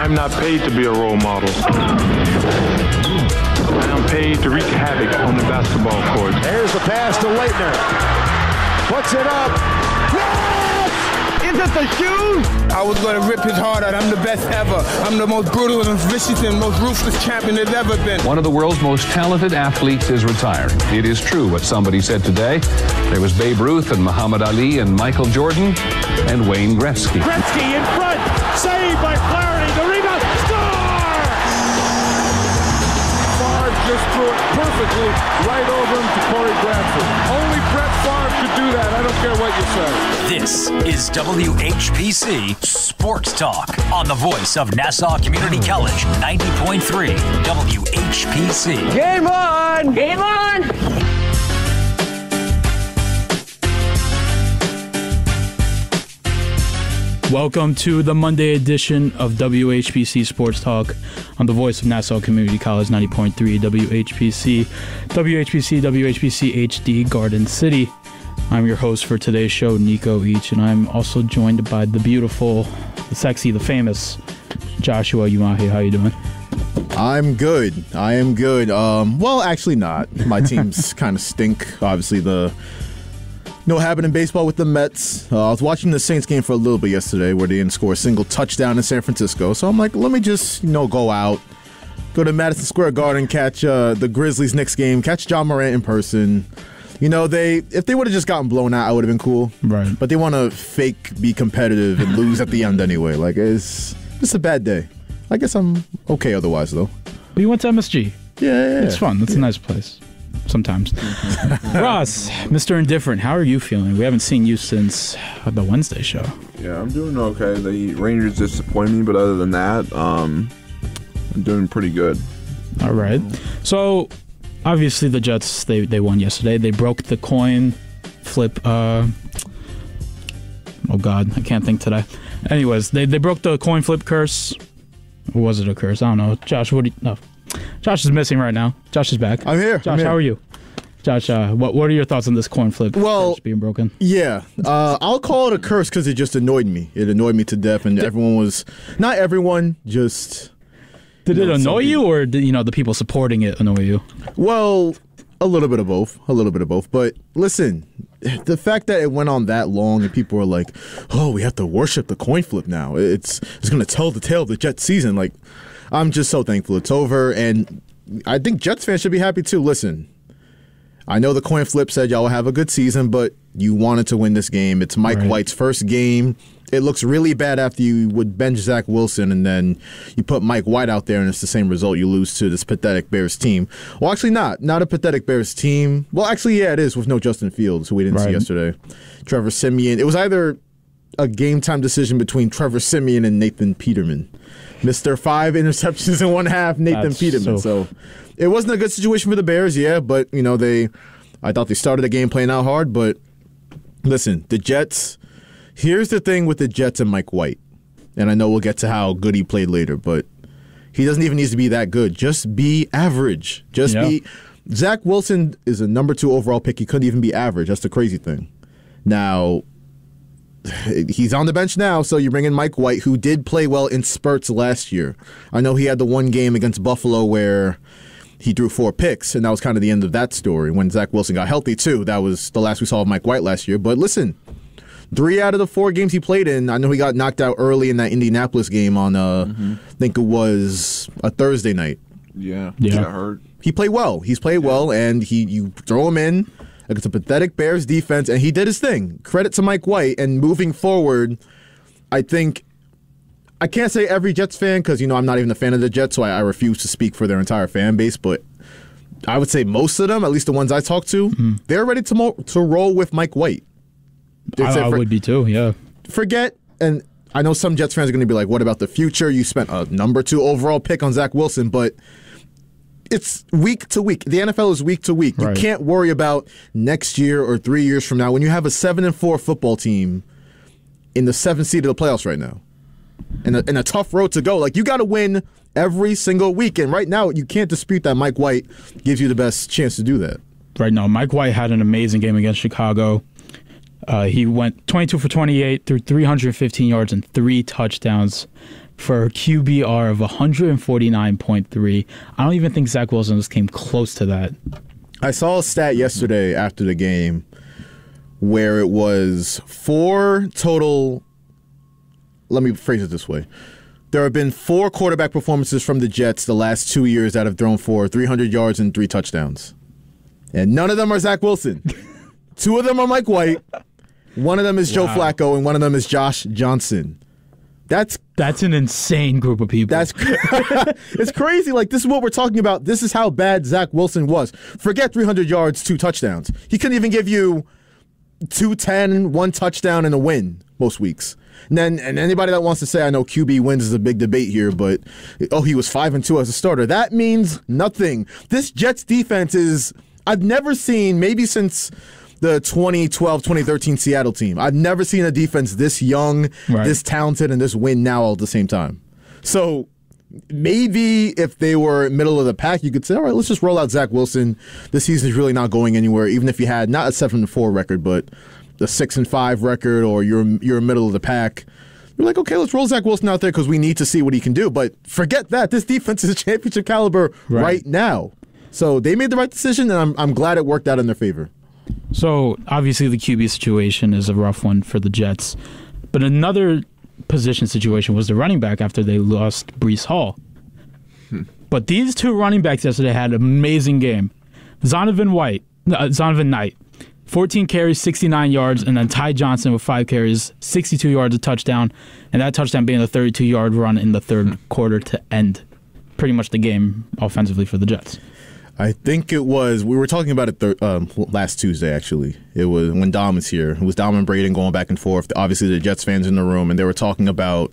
I'm not paid to be a role model. I'm paid to wreak havoc on the basketball court. There's the pass to Leitner. Puts it up. Yes! Is it the shoe? I was going to rip his heart out. I'm the best ever. I'm the most brutal and vicious and most ruthless champion there's ever been. One of the world's most talented athletes is retiring. It is true what somebody said today. There was Babe Ruth and Muhammad Ali and Michael Jordan and Wayne Gretzky. Gretzky in front. Saved by Flaherty. The rebound. Score! Favre just threw it perfectly right over him to Corey Bradford. Only Brett Favre could do that. I don't care what you say. This is WHPC Sports Talk on the voice of Nassau Community College, 90.3 WHPC. Game on! Game on! Welcome to the Monday edition of WHPC Sports Talk on the voice of Nassau Community College, 90.3 WHPC, WHPC HD Garden City. I'm your host for today's show, Nico Each, and I'm also joined by the beautiful, the sexy, the famous Joshua Umahi. How you doing? I'm good. I am good. Well, actually not. My teams kind of stink. Obviously, what happened in baseball with the Mets. I was watching the Saints game for a little bit yesterday where they didn't score a single touchdown in San Francisco. So I'm like, let me just, go out, go to Madison Square Garden, catch the Grizzlies-Knicks game, catch John Morant in person. If they would have just gotten blown out, I would have been cool. Right. But they want to fake be competitive and lose at the end anyway. Like, it's a bad day. I guess I'm okay otherwise, though. But you went to MSG. Yeah. It's fun. It's a nice place. Sometimes. Ross, Mr. Indifferent, how are you feeling? We haven't seen you since the Wednesday show. Yeah, I'm doing okay. The Rangers disappoint me, but other than that, I'm doing pretty good. All right. So, obviously the Jets, they won yesterday. They broke the coin flip. Oh, God, I can't think today. Anyways, they broke the coin flip curse. Or was it a curse? I don't know. Josh, no. Josh is missing right now. Josh is back. I'm here. Josh, how are you? Josh, what are your thoughts on this coin flip curse being broken? Yeah, I'll call it a curse because it just annoyed me. It annoyed me to death, and not everyone, just... Did it annoy you, or did, the people supporting it annoy you? Well, a little bit of both. But listen, the fact that it went on that long and people were like, oh, we have to worship the coin flip now. It's going to tell the tale of the Jets season. Like, I'm just so thankful it's over, and I think Jets fans should be happy too. Listen, I know the coin flip said y'all will have a good season, but you wanted to win this game. It's Mike White's first game. It looks really bad after you would bench Zach Wilson and then you put Mike White out there and it's the same result. You lose to this pathetic Bears team. Well, actually not a pathetic Bears team. Well, actually, yeah, it is with no Justin Fields, who we didn't see yesterday. Trevor Siemian. It was either a game-time decision between Trevor Siemian and Nathan Peterman. Mr. 5 interceptions in one half, Nathan Peterman. So it wasn't a good situation for the Bears, yeah, but, I thought they started the game playing out hard, but listen, the Jets, here's the thing with the Jets and Mike White, and I know we'll get to how good he played later, but he doesn't even need to be that good. Just be average. Zach Wilson is a number 2 overall pick. He couldn't even be average. That's the crazy thing. Now, he's on the bench now, so you bring in Mike White, who did play well in spurts last year. I know he had the one game against Buffalo where he threw 4 picks, and that was kind of the end of that story. When Zach Wilson got healthy, too, that was the last we saw of Mike White last year. But listen, 3 out of the 4 games he played in, I know he got knocked out early in that Indianapolis game on, I think it was a Thursday night. Yeah. Got hurt. He played well. He's played well, and you throw him in against a pathetic Bears defense, and he did his thing. Credit to Mike White. And moving forward, I think, I can't say every Jets fan because, I'm not even a fan of the Jets, so I refuse to speak for their entire fan base, but I would say most of them, at least the ones I talk to, they're ready to roll with Mike White. I would be too, yeah. Forget, and I know some Jets fans are going to be like, what about the future? You spent a number 2 overall pick on Zach Wilson, but it's week to week. The NFL is week to week. Right. You can't worry about next year or 3 years from now when you have a 7-4 football team in the 7th seed of the playoffs right now. And a tough road to go. Like, you got to win every single week. And right now, you can't dispute that Mike White gives you the best chance to do that. Right now, Mike White had an amazing game against Chicago. He went 22 for 28, threw 315 yards and 3 touchdowns. for a QBR of 149.3. I don't even think Zach Wilson just came close to that. I saw a stat yesterday after the game where it was 4 total. Let me phrase it this way. There have been 4 quarterback performances from the Jets the last 2 years that have thrown for 300 yards and 3 touchdowns. And none of them are Zach Wilson. 2 of them are Mike White. One of them is Joe Flacco, and one of them is Josh Johnson. That's an insane group of people. It's crazy. Like, this is what we're talking about. This is how bad Zach Wilson was. Forget 300 yards, 2 touchdowns. He couldn't even give you 210, 1 touchdown, and a win most weeks. And anybody that wants to say, I know QB wins is a big debate here, but, he was 5-2 as a starter. That means nothing. This Jets defense is, I've never seen, maybe since the 2012, 2013 Seattle team, I've never seen a defense this young, this talented, and this win now all at the same time. So maybe if they were middle of the pack, you could say, all right, let's just roll out Zach Wilson. This season is really not going anywhere, even if you had not a 7-4 record, but a 6-5 record, or you're middle of the pack. You're like, okay, let's roll Zach Wilson out there because we need to see what he can do. But forget that. This defense is championship caliber right now. So they made the right decision, and I'm glad it worked out in their favor. So obviously the QB situation is a rough one for the Jets. But another position situation was the running back after they lost Breece Hall. But these 2 running backs yesterday had an amazing game. Zonovan Knight, 14 carries, 69 yards, and then Ty Johnson with 5 carries, 62 yards, a touchdown, and that touchdown being a 32-yard run in the third quarter to end pretty much the game offensively for the Jets. I think it was, we were talking about it last Tuesday, actually. It was when Dom was here. It was Dom and Braden going back and forth. Obviously, the Jets fans in the room, and they were talking about,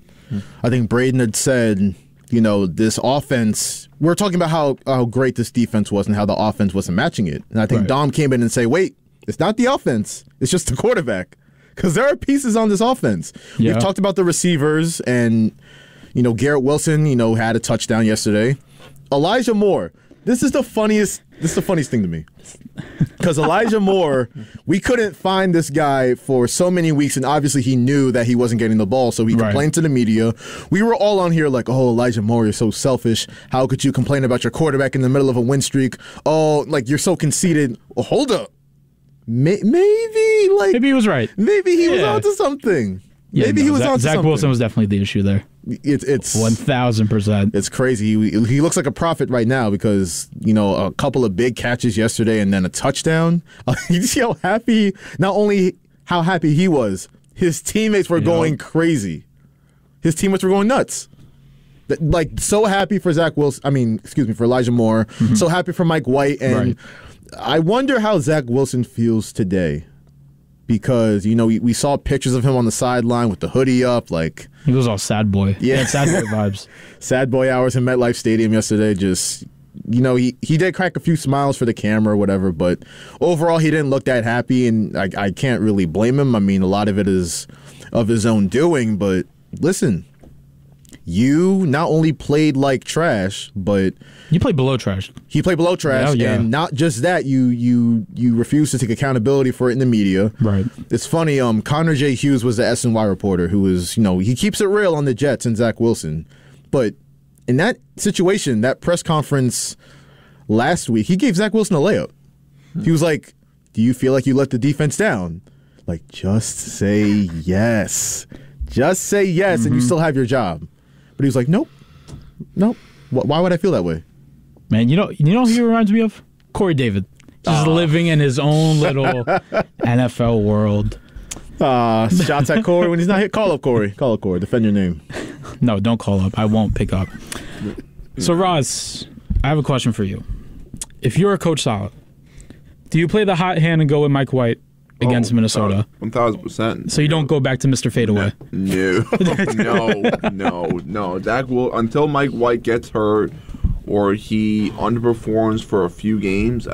I think Braden had said, this offense, we were talking about how great this defense was and how the offense wasn't matching it. And I think Dom came in and say, wait, it's not the offense, it's just the quarterback. Because there are pieces on this offense. Yeah. We've talked about the receivers, and, Garrett Wilson, had a touchdown yesterday. Elijah Moore. This is the funniest thing to me. Because Elijah Moore, we couldn't find this guy for so many weeks, and obviously he knew that he wasn't getting the ball, so he complained to the media. We were all on here like, oh, Elijah Moore, you're so selfish. How could you complain about your quarterback in the middle of a win streak? Oh, like, you're so conceited. Well, hold up. Maybe he was right. Maybe he was onto something. Yeah, maybe he was onto something. Zach Wilson was definitely the issue there. It's 1,000%. It's crazy. He looks like a prophet right now because a couple of big catches yesterday and then a touchdown. You see how happy? Not only how happy he was, his teammates were going crazy. His teammates were going nuts. Like, so happy for Zach Wilson. For Elijah Moore. Mm-hmm. So happy for Mike White. And I wonder how Zach Wilson feels today. Because, we saw pictures of him on the sideline with the hoodie up, like... He was all sad boy. Yeah. Sad boy vibes. Sad boy hours in MetLife Stadium yesterday. Just, he did crack a few smiles for the camera or whatever, but overall he didn't look that happy, and I can't really blame him. A lot of it is of his own doing, but listen... You not only played like trash, but you played below trash. He played below trash, and not just that. You refused to take accountability for it in the media. Right. It's funny. Connor J. Hughes was the SNY reporter who was, he keeps it real on the Jets and Zach Wilson, but in that situation, that press conference last week, he gave Zach Wilson a layup. He was like, "Do you feel like you let the defense down? Like, just say yes, just say yes, and you still have your job." But he was like, nope. Why would I feel that way? Man, you know who he reminds me of? Corey David. Just living in his own little NFL world. Shots at Corey when he's not here. Call up Corey. Defend your name. No, don't call up. I won't pick up. So, Ross, I have a question for you. If you're a Coach Saleh, do you play the hot hand and go with Mike White against Minnesota? 1,000%. So you don't go back to Mr. Fadeaway? No. Zach will, until Mike White gets hurt or he underperforms for a few games,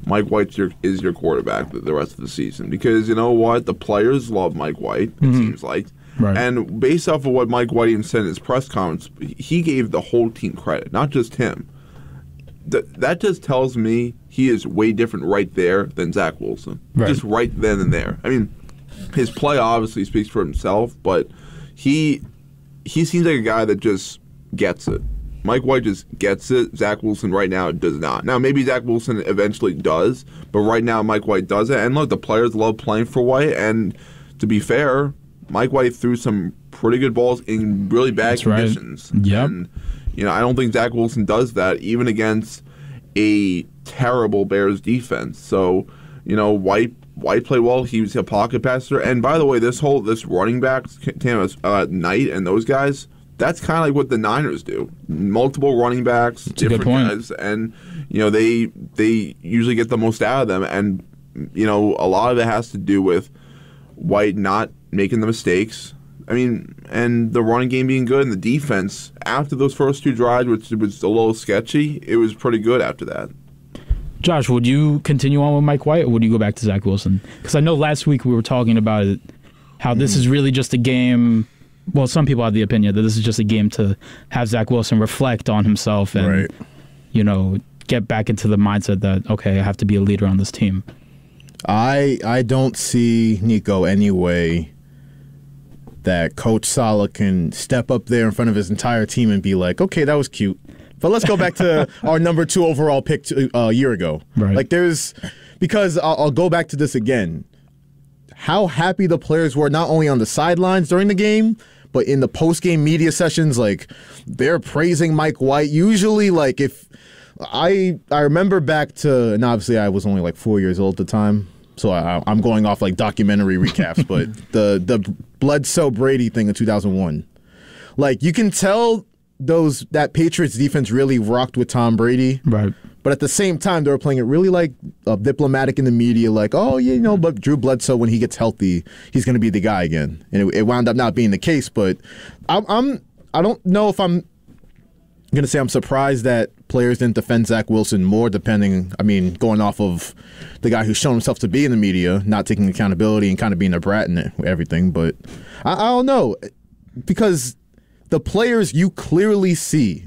Mike White is your quarterback the rest of the season. Because you know what? The players love Mike White, it seems like. Right. And based off of what Mike White even said in his press conference, he gave the whole team credit, not just him. That just tells me he is way different right there than Zach Wilson. Right. Just right then and there. His play obviously speaks for himself, but he he seems like a guy that just gets it. Mike White just gets it. Zach Wilson right now does not. Now, maybe Zach Wilson eventually does, but right now Mike White does it. And look, the players love playing for White, and to be fair, Mike White threw some pretty good balls in really bad conditions. Right. Yep. And, I don't think Zach Wilson does that, even against a terrible Bears defense. So, White played well. He was a pocket passer. And by the way, this running back, Knight and those guys, that's kind of like what the Niners do. Multiple running backs, different guys, and they usually get the most out of them. And a lot of it has to do with White not making the mistakes. And the running game being good, and the defense after those first 2 drives, which was a little sketchy, it was pretty good after that. Josh, would you continue on with Mike White, or would you go back to Zach Wilson? Because I know last week we were talking about it, how this is really just a game. Well, some people have the opinion that this is just a game to have Zach Wilson reflect on himself and, get back into the mindset that, okay, I have to be a leader on this team. I don't see, Nico, any way that Coach Saleh can step up there in front of his entire team and be like, okay, that was cute, but let's go back to our number 2 overall pick a year ago. Right. Because I'll go back to this again. How happy the players were, not only on the sidelines during the game, but in the post-game media sessions, they're praising Mike White. Usually, if I remember back to, and obviously I was only 4 years old at the time, so I'm going off documentary recaps, but the Bledsoe Brady thing in 2001. You can tell that Patriots defense really rocked with Tom Brady. Right. But at the same time, they were playing it really diplomatic in the media, but Drew Bledsoe, when he gets healthy, he's going to be the guy again. And it wound up not being the case. But I don't know if I'm going to say I'm surprised that players didn't defend Zach Wilson more, going off of the guy who's shown himself to be in the media, not taking accountability and kind of being a brat and everything. But I don't know, because the players you clearly see,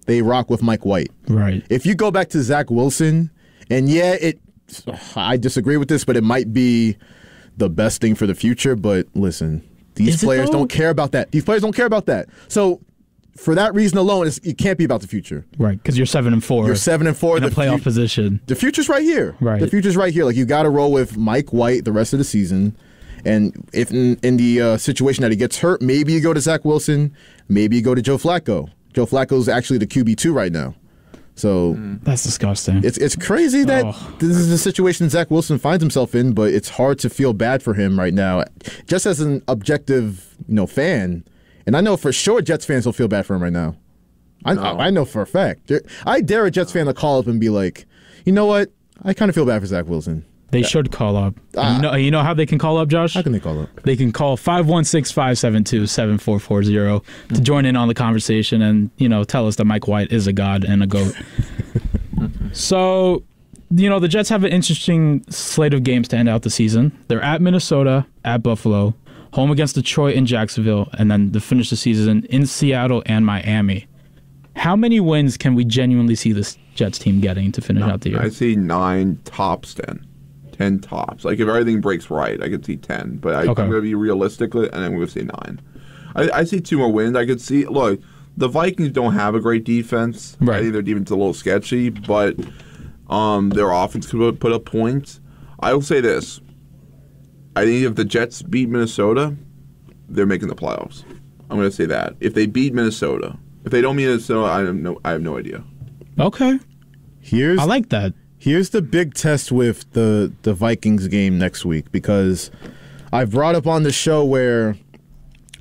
they rock with Mike White. Right. If you go back to Zach Wilson, and I disagree with this, but it might be the best thing for the future. But listen, these players don't care about that. These players don't care about that. So for that reason alone, it can't be about the future. Right, because you're 7-4. You're 7-4 in a playoff position. The future's right here. Right. The future's right here. You got to roll with Mike White the rest of the season. And if in the situation that he gets hurt, maybe you go to Zach Wilson, maybe you go to Joe Flacco. Joe Flacco's actually the QB2 right now. So that's disgusting. It's crazy that this is the situation Zach Wilson finds himself in, but it's hard to feel bad for him right now. Just as an objective, fan, and I know for sure Jets fans will feel bad for him right now. I know for a fact. I dare a Jets fan to call up and be like, you know what? I kind of feel bad for Zach Wilson. They should call up. You know how they can call up, Josh? How can they call up? They can call 516-572-7440 to join in on the conversation and, tell us that Mike White is a god and a GOAT. So, the Jets have an interesting slate of games to end out the season. They're at Minnesota, at Buffalo, home against Detroit and Jacksonville, and then to finish the season in Seattle and Miami. How many wins can we genuinely see this Jets team getting to finish out the year? I see 9 tops 10. 10 tops. If everything breaks right, I could see 10. But I'm going to be realistic, and I'm going to say 9. I see 2 more wins. I could see, look, the Vikings don't have a great defense. Right. I think their defense is a little sketchy, but their offense could put up points. I will say this. I think if the Jets beat Minnesota, they're making the playoffs. I'm going to say that. If they beat Minnesota. If they don't beat Minnesota, I have no idea. Okay. I like that. Here's the big test with the Vikings game next week, because I've brought up on the show where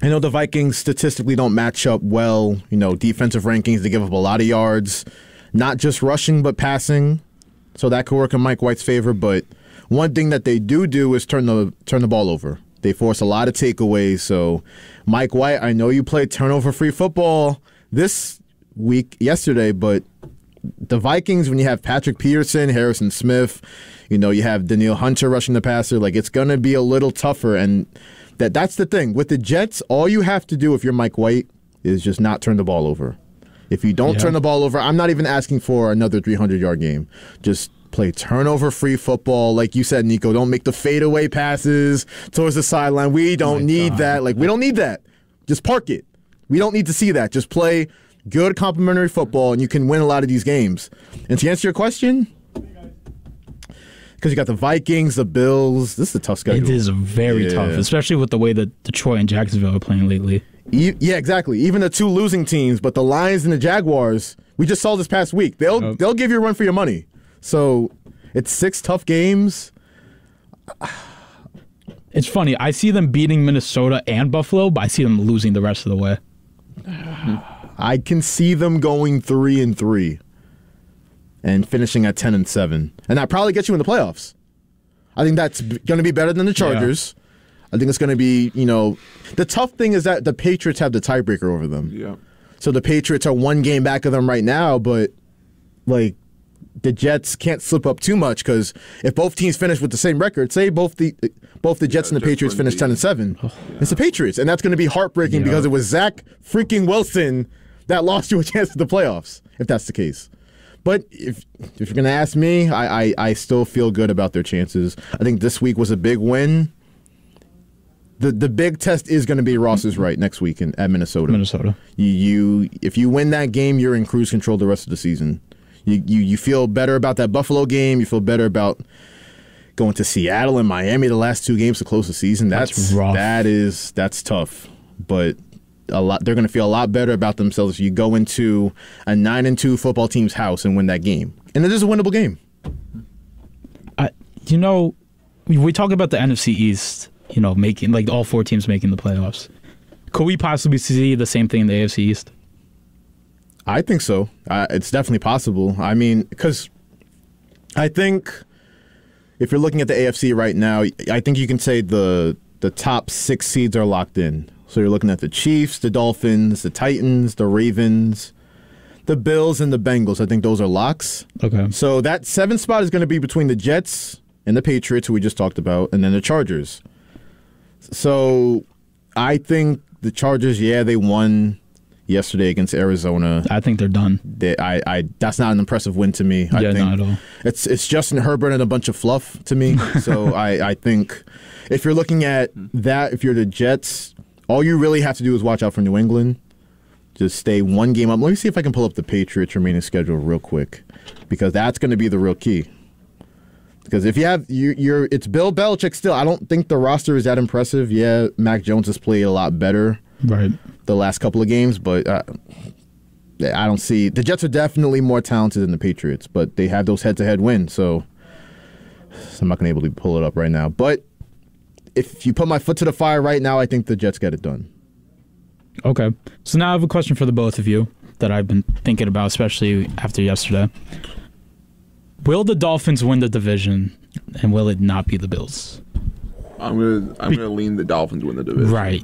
I know the Vikings statistically don't match up well, defensive rankings, they give up a lot of yards, not just rushing but passing, so that could work in Mike White's favor. But one thing that they do is turn the ball over. They force a lot of takeaways, so Mike White, I know you played turnover-free football this week, yesterday, but the Vikings, when you have Patrick Peterson, Harrison Smith, you have Danielle Hunter rushing the passer, it's going to be a little tougher. And that's the thing. With the Jets, all you have to do if you're Mike White is just not turn the ball over. If you don't turn the ball over, I'm not even asking for another 300-yard game. Just play turnover-free football. Like you said, Nico, don't make the fadeaway passes towards the sideline. We don't need that. We don't need that. Just park it. We don't need to see that. Just play good complementary football, and you can win a lot of these games. And to answer your question, because you got the Vikings, the Bills. This is a tough schedule. It is very tough, especially with the way that Detroit and Jacksonville are playing lately. Yeah, exactly. Even the two losing teams, but the Lions and the Jaguars, we just saw this past week. They'll give you a run for your money. So it's 6 tough games. It's funny. I see them beating Minnesota and Buffalo, but I see them losing the rest of the way. I can see them going 3-3 and finishing at 10-7, and that probably gets you in the playoffs. I think that's going to be better than the Chargers. Yeah. I think it's going to be, the tough thing is that the Patriots have the tiebreaker over them. Yeah. So the Patriots are 1 game back of them right now, but like the Jets can't slip up too much because if both teams finish with the same record, say both the Jets and the Patriots finish 10-7, it's the Patriots, and that's going to be heartbreaking because it was Zach freaking Wilson that lost you a chance at the playoffs, if that's the case. But if you're going to ask me, I still feel good about their chances. I think this week was a big win. The big test is going to be Ross's right next week at Minnesota. If you win that game, you're in cruise control the rest of the season. You feel better about that Buffalo game. You feel better about going to Seattle and Miami the last 2 games to close the season. That's rough. That's tough. But they're going to feel a lot better about themselves if you go into a 9-2 football team's house and win that game. And it is a winnable game. We talk about the NFC East. Making all 4 teams making the playoffs. Could we possibly see the same thing in the AFC East? I think so. It's definitely possible. I mean, because I think if you're looking at the AFC right now, I think you can say the top 6 seeds are locked in. So you're looking at the Chiefs, the Dolphins, the Titans, the Ravens, the Bills, and the Bengals. I think those are locks. Okay. So that 7th spot is going to be between the Jets and the Patriots, who we just talked about, and then the Chargers. So I think the Chargers, they won yesterday against Arizona. I think they're done. That's not an impressive win to me. I think not at all. It's Justin Herbert and a bunch of fluff to me. So I think if you're looking at that, if you're the Jets, all you really have to do is watch out for New England. Just stay 1 game up. Let me see if I can pull up the Patriots' remaining schedule real quick, because that's going to be the real key. Because if you have it's Bill Belichick still. I don't think the roster is that impressive. Yeah, Mac Jones has played a lot better the last couple of games, but I don't see the Jets are definitely more talented than the Patriots, but they have those head-to-head wins. So I'm not going to be able to pull it up right now. But if you put my foot to the fire right now, I think the Jets get it done. Okay, so now I have a question for the both of you that I've been thinking about, especially after yesterday. Will the Dolphins win the division, and will it not be the Bills? I'm gonna lean the Dolphins win the division. Right.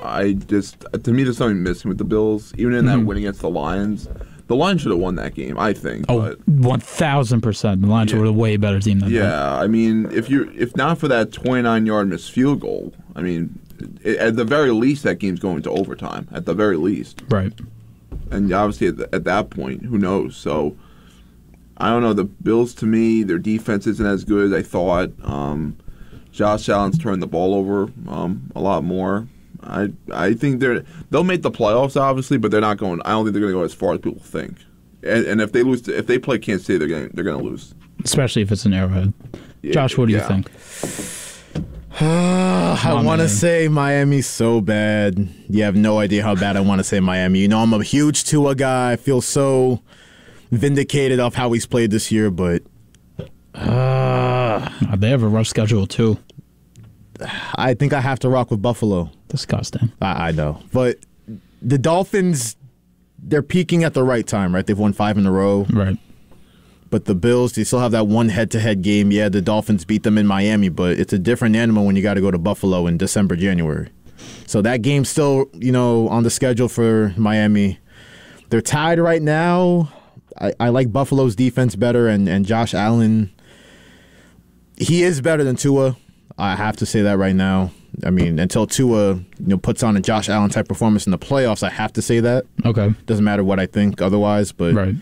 I just, to me, there's something missing with the Bills. Even in that win against the Lions should have won that game, I think. Oh, 1,000%. The Lions were a way better team than them. Yeah, I mean, if not for that 29-yard missed field goal, I mean, at the very least, that game's going to overtime. At the very least. Right. And obviously, at that point, who knows? So, I don't know. The Bills, to me, their defense isn't as good as I thought. Josh Allen's turned the ball over a lot more. I think they'll make the playoffs, obviously, but they're not going. I don't think they're going to go as far as people think. And if they lose, if they play Kansas City, they're going to lose. Especially if it's an Arrowhead. Josh, what do you think? I want to say Miami's so bad. You have no idea how bad I want to say Miami. I'm a huge Tua guy. I feel so vindicated of how he's played this year, but they have a rough schedule too. I think I have to rock with Buffalo. Disgusting. I know, but the Dolphins, they're peaking at the right time, right? They've won 5 in a row, right? But the Bills, they still have that one head-to-head game. Yeah, the Dolphins beat them in Miami, but it's a different animal when you got to go to Buffalo in December, January. So that game's still, on the schedule for Miami. They're tied right now. I like Buffalo's defense better, and Josh Allen, he is better than Tua. I have to say that right now. I mean, until Tua puts on a Josh Allen type performance in the playoffs, I have to say that. Okay. Doesn't matter what I think otherwise, but right.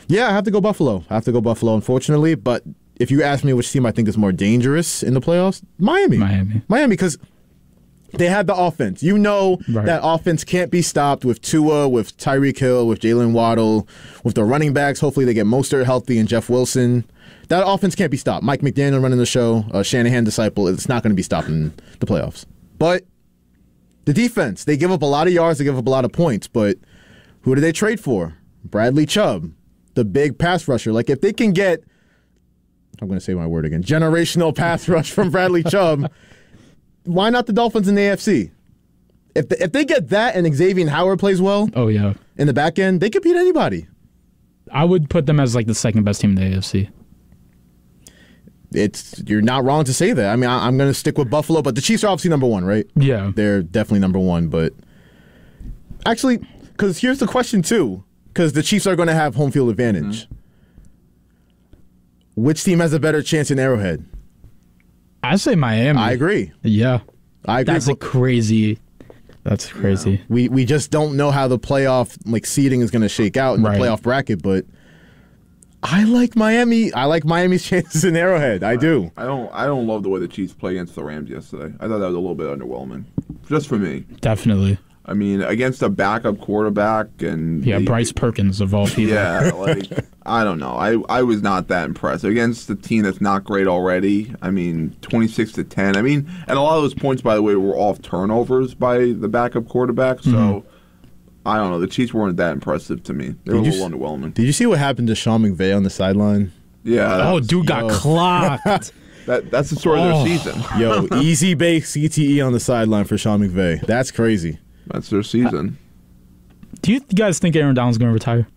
Yeah, I have to go Buffalo. Unfortunately. But if you ask me which team I think is more dangerous in the playoffs, Miami, because They have the offense. You know Right. that offense can't be stopped with Tua, with Tyreek Hill, with Jalen Waddle, with the running backs. Hopefully they get Mostert healthy and Jeff Wilson. That offense can't be stopped. Mike McDaniel running the show, Shanahan disciple. It's not going to be stopped in the playoffs. But the defense, they give up a lot of yards, they give up a lot of points. But who do they trade for? Bradley Chubb, the big pass rusher. Like if they can get, I'm going to say my word again, generational pass rush from Bradley Chubb, why not the Dolphins in the AFC? If they get that and Xavier Howard plays well Oh, yeah. in the back end, they could beat anybody. I would put them as like the second best team in the AFC. You're not wrong to say that. I mean, I'm going to stick with Buffalo, but the Chiefs are obviously number one, right? Yeah. They're definitely number one, but actually, because here's the question too, because the Chiefs are going to have home field advantage. Mm-hmm. Which team has a better chance in Arrowhead? I say Miami. I agree. Yeah. I agree. That's crazy. That's crazy. Yeah. We just don't know how the playoff seeding is going to shake out in Right. the playoff bracket, but I like Miami. I like Miami's chances in Arrowhead. I do. I don't love the way the Chiefs play against the Rams yesterday. I thought that was a little bit underwhelming, just for me. Definitely. I mean, against a backup quarterback and Yeah, Bryce Perkins of all people. Yeah, I don't know. I was not that impressed against the team that's not great already. I mean, 26-10. I mean, and a lot of those points, by the way, were off turnovers by the backup quarterback. So I don't know. The Chiefs weren't that impressive to me. They were a little underwhelming. Did you see what happened to Sean McVay on the sideline? Yeah. Dude got clocked. That's the story of their season. Yo, easy base CTE on the sideline for Sean McVay. That's crazy. That's their season. Do you guys think Aaron Donald's going to retire?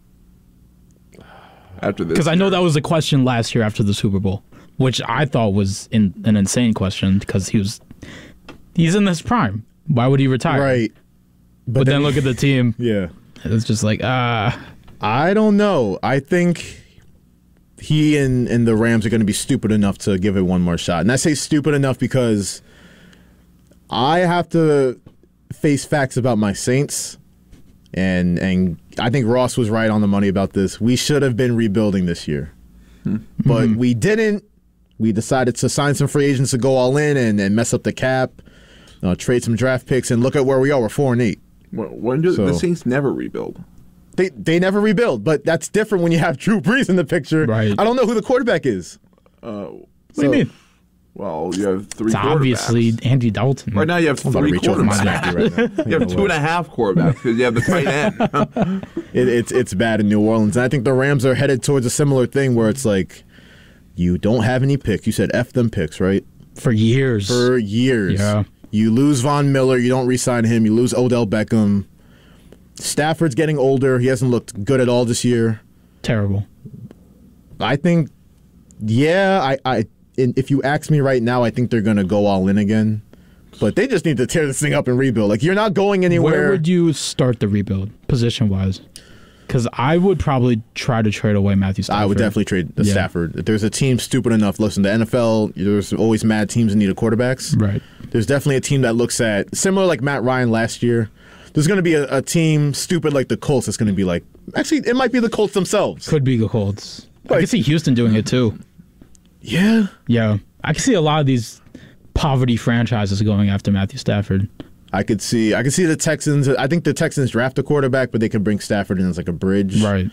After this, Because I know that was a question last year after the Super Bowl, which I thought was an insane question because he's in his prime. Why would he retire? Right. But then look at the team. Yeah. It's just like, I don't know. I think he and the Rams are going to be stupid enough to give it one more shot. And I say stupid enough because I have to face facts about my Saints. And I think Ross was right on the money about this. We should have been rebuilding this year. But we didn't. We decided to sign some free agents to go all in and mess up the cap, trade some draft picks, and look at where we are. We're 4-8. When do the Saints never rebuild? They never rebuild, but that's different when you have Drew Brees in the picture. Right. I don't know who the quarterback is. what do you mean? Well, you have three It's quarterbacks. obviously Andy Dalton. Right now you have I'm about to three reach over my quarterbacks. napkin right now. You have 2.5 quarterbacks because you have the tight end. It's bad in New Orleans. And I think the Rams are headed towards a similar thing where it's like, you don't have any picks. You said F them picks, right? For years. For years. Yeah. You lose Von Miller. You don't re-sign him. You lose Odell Beckham. Stafford's getting older. He hasn't looked good at all this year. Terrible. I think, if you ask me right now, I think they're going to go all in again. But they just need to tear this thing up and rebuild. Like, you're not going anywhere. Where would you start the rebuild, position-wise? Because I would probably try to trade away Matthew Stafford. I would definitely trade Stafford. If there's a team stupid enough, listen, the NFL, there's always mad teams in need of quarterbacks. Right. There's definitely a team that looks at, similar like Matt Ryan last year, there's going to be a team stupid like the Colts that's going to be like, actually, it might be the Colts themselves. Could be the Colts. I could see Houston doing it too. Yeah. Yeah. I could see a lot of these poverty franchises going after Matthew Stafford. I could see the Texans. I think the Texans draft a quarterback, but they can bring Stafford in as like a bridge. Right.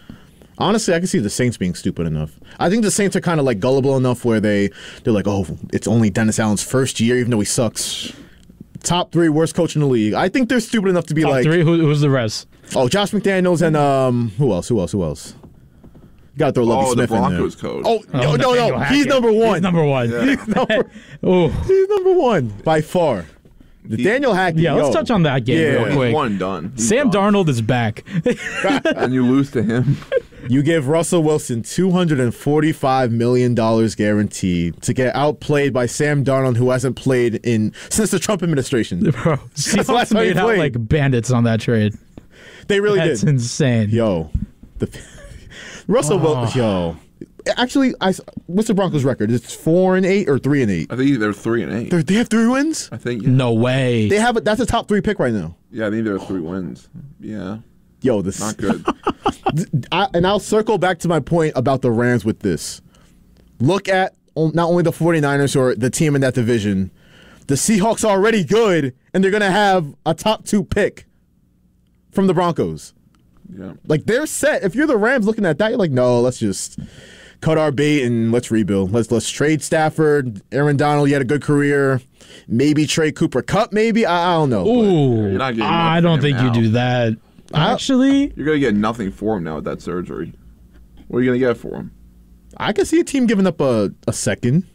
Honestly, I can see the Saints being stupid enough. I think the Saints are kind of like gullible enough where they're like, oh, it's only Dennis Allen's first year, even though he sucks. Top 3 worst coach in the league. I think they're stupid enough to be Top like 3? Who's the rest? Oh, Josh McDaniels and who else? Got to throw Lovie Smith the Broncos in coach. there. No. He's number one. He's number one. Yeah. He's number one by far. Nathaniel Hackett. Yeah, let's touch on that game real quick. He's one done. Sam Darnold is back. And you lose to him. You give Russell Wilson $245 million guaranteed to get outplayed by Sam Darnold, who hasn't played since the Trump administration. Bro, Seahawks made out like bandits on that trade. They really did. That's insane. Yo. Russell Wilson. Yo. Actually, what's the Broncos' record? It's 4-8 or 3-8? I think they're 3-8. They have 3 wins? I think. Yeah. No way. They have that's a top 3 pick right now. Yeah, I think they're 3 wins. Yeah. Yo, this Not good. And I'll circle back to my point about the Rams with this. Look at not only the 49ers or the team in that division, The Seahawks are already good, and they're going to have a top 2 pick from the Broncos. Yeah. Like, they're set. If you're the Rams looking at that, you're like, no, let's just cut our bait and let's rebuild. Let's trade Stafford. Aaron Donald, he had a good career. Maybe trade Cooper Kupp, maybe. I don't know. Ooh, I don't think you do that. Actually, you're going to get nothing for him now with that surgery. What are you going to get for him? I could see a team giving up a second.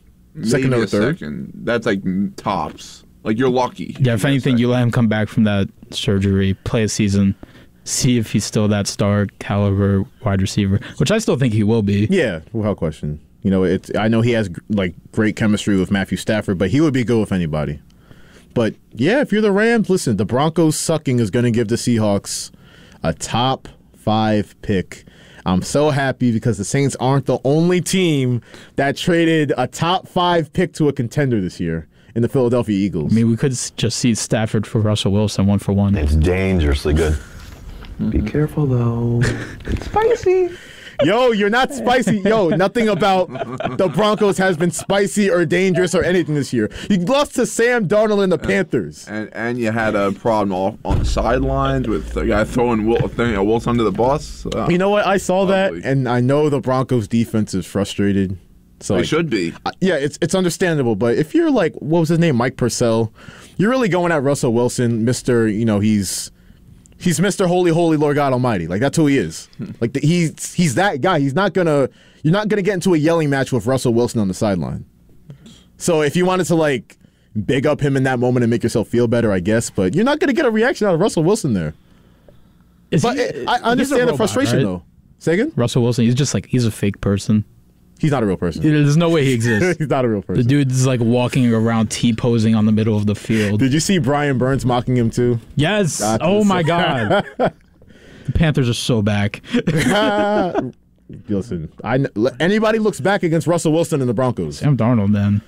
Second or third. Second. That's like tops. Like, you're lucky. Yeah, if anything, you let him come back from that surgery, play a season, see if he's still that star caliber wide receiver, which I still think he will be. Yeah, without question. You know, I know he has like great chemistry with Matthew Stafford, but he would be good with anybody. But yeah, if you're the Rams, listen, the Broncos sucking is going to give the Seahawks a top 5 pick. I'm so happy because the Saints aren't the only team that traded a top 5 pick to a contender this year in the Philadelphia Eagles. I mean, we could just see Stafford for Russell Wilson 1-for-1. It's dangerously good. Be careful, though. It's spicy. Yo, you're not spicy. Yo, nothing about the Broncos has been spicy or dangerous or anything this year. You lost to Sam Darnold and the Panthers. And you had a problem on the sidelines with the guy throwing Wilson under the bus. You know what? I saw that, and I know the Broncos defense is frustrated. So they should be. Yeah, it's understandable. But if you're like, what was his name, Mike Purcell, you're really going at Russell Wilson, Mr. You know, he's Mr. Holy, Holy Lord God Almighty. Like, that's who he is. Like, he's that guy. You're not gonna get into a yelling match with Russell Wilson on the sideline. So if you wanted to like big up him in that moment and make yourself feel better, I guess. But you're not gonna get a reaction out of Russell Wilson there. I understand the frustration, though. Say again? Russell Wilson, he's a fake person. He's not a real person. There's no way he exists. He's not a real person. The dude's like walking around T-posing on the middle of the field. Did you see Brian Burns mocking him too? Yes. Oh my God. The Panthers are so back. Listen, anybody looks back against Russell Wilson and the Broncos. Sam Darnold, man.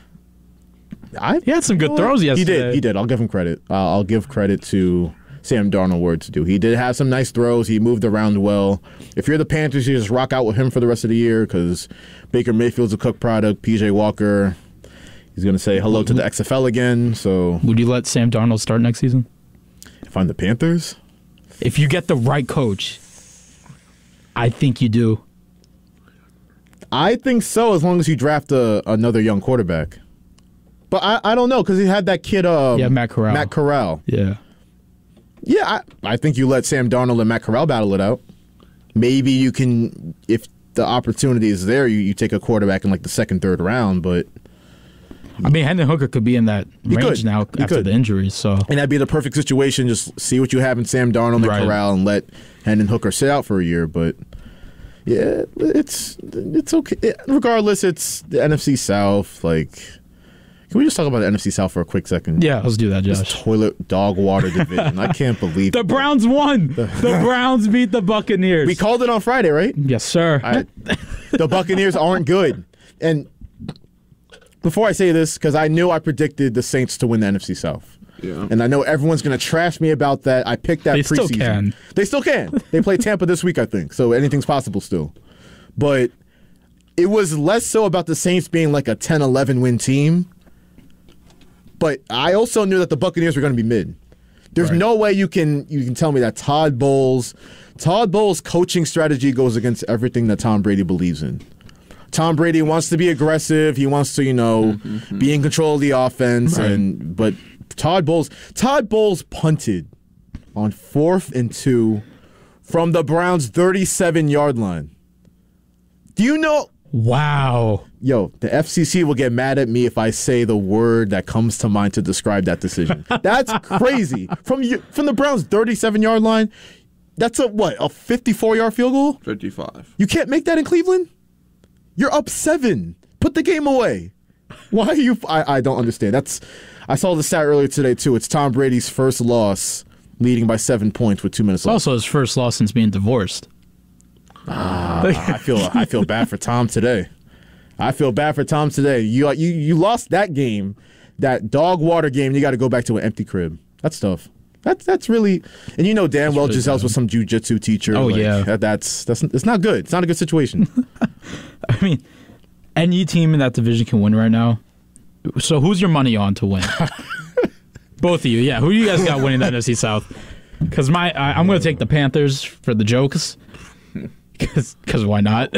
He had some good throws yesterday. He did. I'll give him credit. I'll give credit to Sam Darnold where it's due. He did have some nice throws. He moved around well. If you're the Panthers, you just rock out with him for the rest of the year because Baker Mayfield's a Cook product. PJ Walker, he's going to say hello to the XFL again. So, would you let Sam Darnold start next season? If I'm the Panthers? If you get the right coach, I think you do. I think so, as long as you draft another young quarterback. But I don't know, because he had that kid, Matt Corral. Matt Corral. Yeah. Yeah, I think you let Sam Darnold and Matt Corral battle it out. Maybe you can, if the opportunity is there, you take a quarterback in like the second, third round, but... I mean, Hendon Hooker could be in that range now after the injuries. So, and that'd be the perfect situation. Just see what you have in Sam Darnold and Corral and let Hendon Hooker sit out for a year. But, yeah, it's okay. Regardless, it's the NFC South. Like... Can we just talk about the NFC South for a quick second? Yeah, let's do that, Josh. This toilet dog water division. I can't believe the Browns won. The Browns beat the Buccaneers. We called it on Friday, right? Yes, sir. The Buccaneers aren't good. And before I say this, because I knew I predicted the Saints to win the NFC South. Yeah. And I know everyone's going to trash me about that. I picked that preseason. Still can. They still can. They play Tampa this week, I think. So anything's possible still. But it was less so about the Saints being like a 10-11 win team. But I also knew that the Buccaneers were going to be mid. There's no way you can tell me that Todd Bowles' coaching strategy goes against everything that Tom Brady believes in. Tom Brady wants to be aggressive. He wants to, be in control of the offense. Right. But Todd Bowles punted on 4th and 2 from the Browns' 37-yard line. Do you know? Wow. Yo, the FCC will get mad at me if I say the word that comes to mind to describe that decision. That's crazy. From the Browns' 37-yard line, that's a 54-yard field goal? 55. You can't make that in Cleveland? You're up 7. Put the game away. Why are you... I don't understand. I saw the stat earlier today, too. It's Tom Brady's first loss, leading by 7 points with 2 minutes left. Also his first loss since being divorced. I feel bad for Tom today. You lost that game, that dog water game. You got to go back to an empty crib. That's tough. That's really, and damn well really Giselle's with some jiu-jitsu teacher. Oh yeah, that's it's not good. It's not a good situation. I mean, any team in that division can win right now. So who's your money on to win? Both of you, yeah. Who do you guys got winning the NFC South? Because I'm going to take the Panthers for the jokes. Because why not?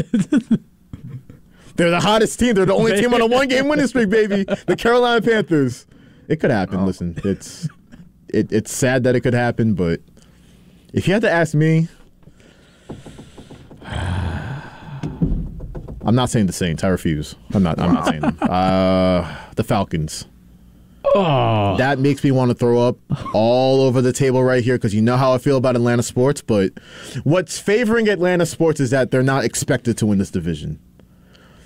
They're the hottest team. They're the only team on a one-game winning streak, baby. The Carolina Panthers. It could happen. Listen, it's sad that it could happen, but if you had to ask me, I'm not saying the Saints. I refuse. I'm not saying them. The Falcons. Oh. That makes me want to throw up all over the table right here because you know how I feel about Atlanta sports, but what's favoring Atlanta sports is that they're not expected to win this division.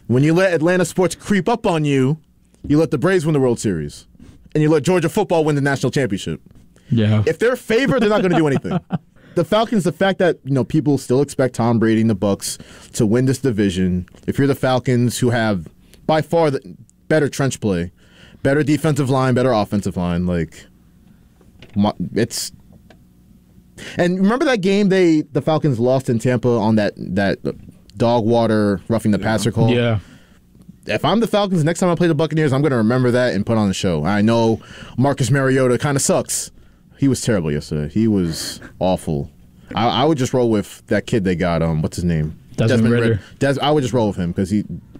When you let Atlanta sports creep up on you, you let the Braves win the World Series, and you let Georgia football win the national championship. Yeah. If they're favored, they're not going to do anything. The Falcons, the fact that people still expect Tom Brady and the Bucs to win this division. If you're the Falcons, who have by far the better trench play, better defensive line, better offensive line, it's. And remember that game the Falcons lost in Tampa on that dog water roughing the passer call? Yeah. If I'm the Falcons, next time I play the Buccaneers, I'm going to remember that and put on a show. I know Marcus Mariota kind of sucks. He was terrible yesterday. He was awful. I would just roll with that kid they got. What's his name? Desmond Ridder. I would just roll with him because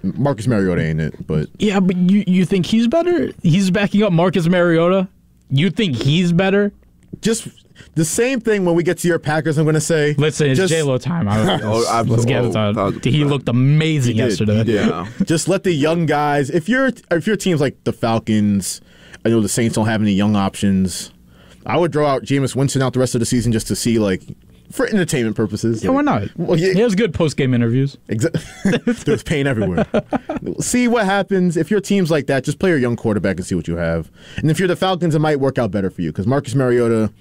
Marcus Mariota ain't it. But yeah, but you think he's better? He's backing up Marcus Mariota. You think he's better? Just the same thing when we get to your Packers. I'm going to say. Let's say it's J-Lo time. Let's get it on. He looked amazing yesterday. Yeah. Just let the young guys. If your team's like the Falcons, I know the Saints don't have any young options. I would draw out Jameis Winston out the rest of the season just to see, for entertainment purposes. Yeah, why not? Well, he has good post-game interviews. Exactly. There's pain everywhere. See what happens. If your team's like that, just play your young quarterback and see what you have. And if you're the Falcons, it might work out better for you because Marcus Mariota.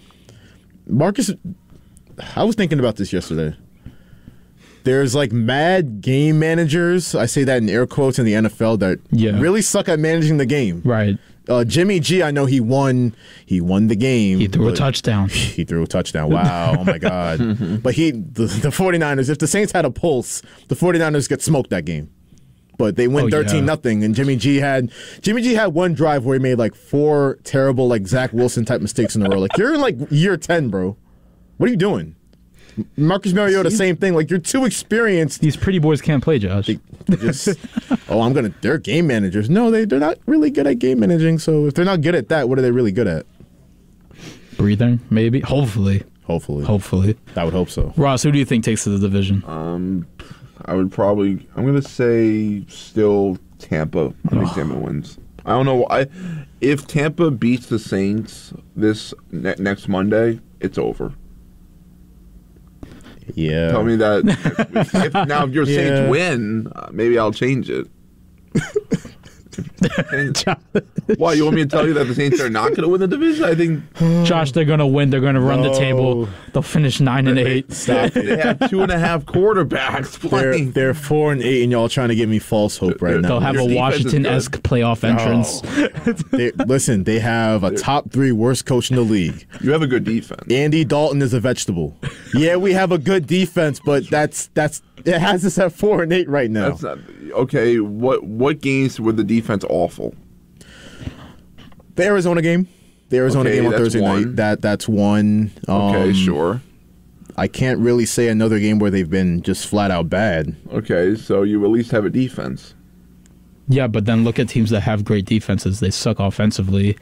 I was thinking about this yesterday. There's mad game managers. I say that in air quotes in the NFL that really suck at managing the game. Right. Jimmy G, I know he won the game. He threw a touchdown. He threw a touchdown. Wow. Oh, my God. But the 49ers, if the Saints had a pulse, the 49ers get smoked that game. But they win 13-0, and Jimmy G had one drive where he made 4 terrible Zach Wilson type mistakes in a row. You're in year 10, bro. What are you doing? Marcus Mariota, same thing. You're too experienced. These pretty boys can't play, Josh. They're game managers. No, they're not really good at game managing. So if they're not good at that, what are they really good at? Breathing, maybe. Hopefully. I would hope so. Ross, who do you think takes to the division? I'm going to say still Tampa. I think Tampa wins. I don't know why. If Tampa beats the Saints this next Monday, it's over. Yeah. Tell me that if your Saints win, maybe I'll change it. Why, you want me to tell you that the Saints are not going to win the division? I think Josh, they're going to win. They're going to run the table. They'll finish 9-8. Stop it. They have 2.5 quarters playing. They're 4-8, and y'all trying to give me false hope right now. They'll have a Washington-esque playoff entrance. Listen, they have a top 3 worst coach in the league. You have a good defense. Andy Dalton is a vegetable. Yeah, we have a good defense, but that's it has us at 4-8 right now. That's not okay. What games were the defense awful? The Arizona game. The Arizona game on Thursday night. That's one. Okay, sure. I can't really say another game where they've been just flat out bad. Okay, so you at least have a defense. Yeah, but then look at teams that have great defenses. They suck offensively.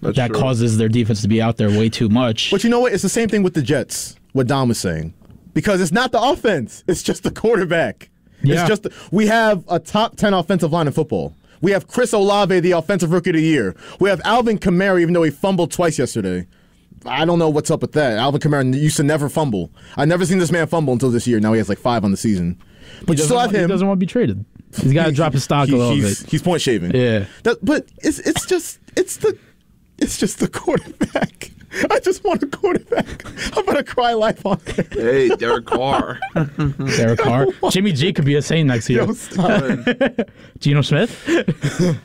That true. causes their defense to be out there way too much. But you know what? It's the same thing with the Jets, what Dom was saying. Because it's not the offense. It's just the quarterback. Yeah. We have a top 10 offensive line in football. We have Chris Olave, the offensive rookie of the year. We have Alvin Kamara, even though he fumbled twice yesterday. I don't know what's up with that. Alvin Kamara used to never fumble. I've never seen this man fumble until this year. Now he has 5 on the season. But you still have him. He doesn't want to be traded. He's got to drop his stock a little bit. He's point shaving. Yeah. But it's just the quarterback. I just want a quarterback. I'm going to cry life on there. Hey, Derek Carr. Derek Carr. Jimmy G could be a Saint next year. Geno Smith.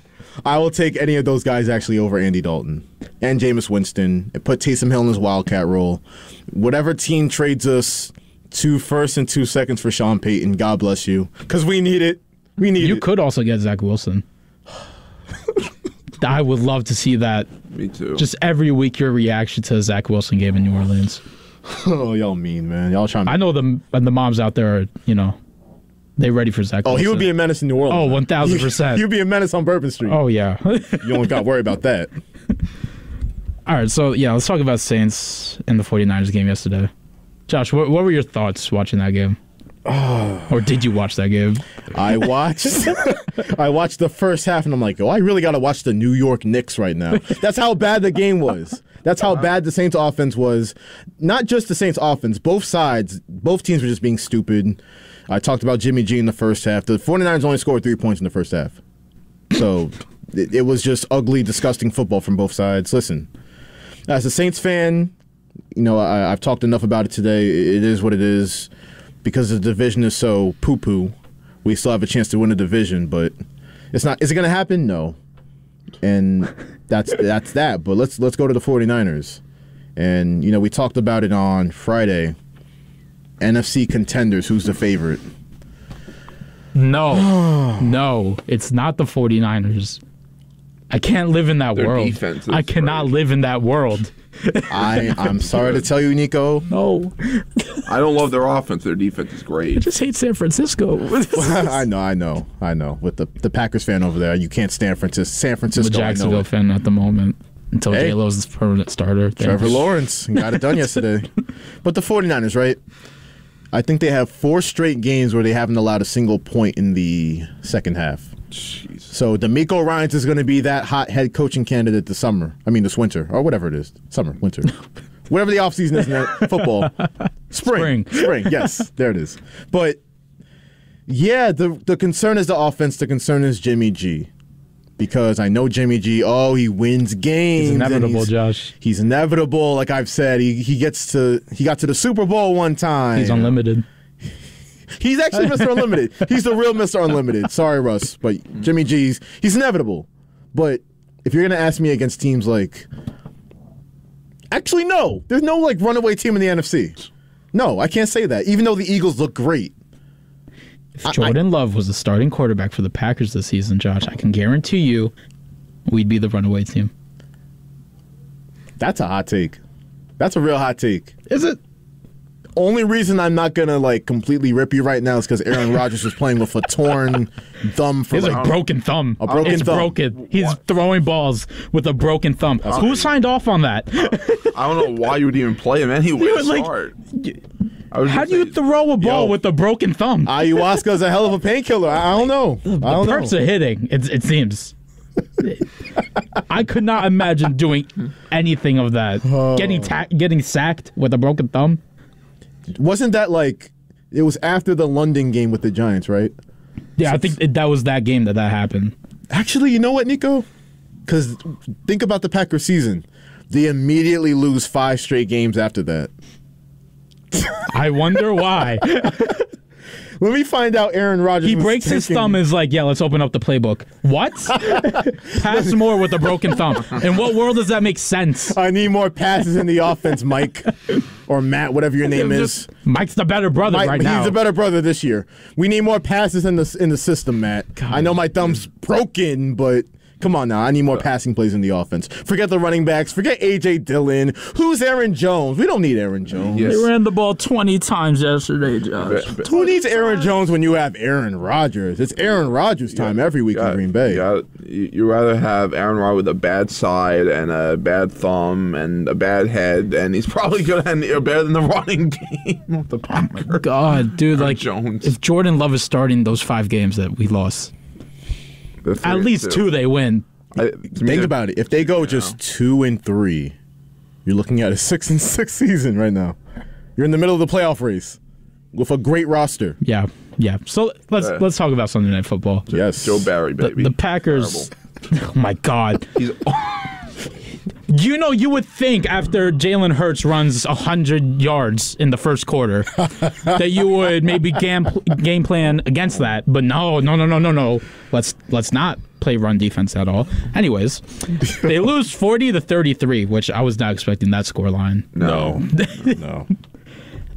I will take any of those guys actually over Andy Dalton and Jameis Winston and put Taysom Hill in his wildcat role. Whatever team trades us 2 firsts and 2 seconds for Sean Payton, God bless you. Because we need it. You could also get Zach Wilson. I would love to see that. Me too. Just every week, your reaction to the Zach Wilson game in New Orleans. Oh, y'all mean, man. Y'all trying. I know the moms out there are, they ready for Zach Wilson. He would be a menace in New Orleans. Oh, 1,000%. He would be a menace on Bourbon Street. Oh, yeah. You don't got to worry about that. All right, so, let's talk about Saints and the 49ers game yesterday. Josh, what were your thoughts watching that game? Or did you watch that game? I watched the first half, and I'm like, I really got to watch the New York Knicks right now. That's how bad the game was. That's how bad the Saints offense was. Not just the Saints offense. Both sides, both teams were just being stupid. I talked about Jimmy G in the first half. The 49ers only scored 3 points in the first half. So it was just ugly, disgusting football from both sides. Listen, as a Saints fan, I've talked enough about it today. It is what it is. Because the division is so poo-poo, we still have a chance to win the division, but it's not. Is it going to happen? No. And that's that. But let's go to the 49ers. And, we talked about it on Friday. NFC contenders, who's the favorite? No, it's not the 49ers. I can't live in that world. I cannot live in that world. I'm sorry to tell you, Nico. No. I don't love their offense. Their defense is great. I just hate San Francisco. I know. With the Packers fan over there, you can't stand San Francisco. I'm a Jacksonville fan at the moment until J-Lo's the permanent starter. Trevor Lawrence got it done yesterday. But the 49ers, right? I think they have 4 straight games where they haven't allowed a single point in the second half. Jeez. So D'Amico Ryans is going to be that hot head coaching candidate this winter, or whatever it is. Summer, winter. Whatever the offseason is in football. Spring. Yes, there it is. But, yeah, the concern is the offense. The concern is Jimmy G. Because I know Jimmy G, he wins games. He's inevitable, Josh. He's inevitable. Like I've said, he got to the Super Bowl one time. He's unlimited. He's actually Mr. Unlimited. He's the real Mr. Unlimited. Sorry, Russ, but Jimmy G's, he's inevitable. But if you're going to ask me against teams like... Actually, no. There's no, runaway team in the NFC. No, I can't say that, even though the Eagles look great. If Jordan Love was the starting quarterback for the Packers this season, Josh, I can guarantee you we'd be the runaway team. That's a hot take. That's a real hot take. Is it? Only reason I'm not going to, completely rip you right now is because Aaron Rodgers was playing with a torn thumb. He has a broken thumb. It's broken. He's throwing balls with a broken thumb. Who signed off on that? I don't know why you would even play him anyway. How do you throw a ball with a broken thumb? Ayahuasca is a hell of a painkiller. I don't know. The perks are hitting, it seems. I could not imagine doing anything of that. Getting sacked with a broken thumb. Wasn't that it was after the London game with the Giants, right? Yeah, I think that was that game that happened. Actually, you know what, Nico? Because think about the Packers season. They immediately lose 5 straight games after that. I wonder why. Let me find out Aaron Rodgers. He breaks his thumb and is like, let's open up the playbook. What? Pass more with a broken thumb. In what world does that make sense? I need more passes in the offense, Mike. Or Matt, whatever your name is. Mike's the better brother right now. He's the better brother this year. We need more passes in the system, Matt. God. I know my thumb's broken, but... Come on now, I need more passing plays in the offense. Forget the running backs. Forget A.J. Dillon. Who's Aaron Jones? We don't need Aaron Jones. Yes. They ran the ball 20 times yesterday, Josh. Who needs Aaron Jones when you have Aaron Rodgers? It's Aaron Rodgers time every week in Green Bay. You rather have Aaron Rodgers with a bad side and a bad thumb and a bad head, and he's probably going to end better than the running game with the Packers. Oh God, dude, Aaron Jones. If Jordan Love is starting those 5 games that we lost, at least 2 they win. Think about it. If they go just 2-3, you're looking at a 6-6 season right now. You're in the middle of the playoff race with a great roster. Yeah. So let's talk about Sunday Night Football. Yes, Joe Barry, baby. The Packers. Oh my God. You would think after Jalen Hurts runs 100 yards in the first quarter that you would maybe game plan against that, but no. Let's not play run defense at all. Anyways, they lose 40-33, which I was not expecting that score line. No.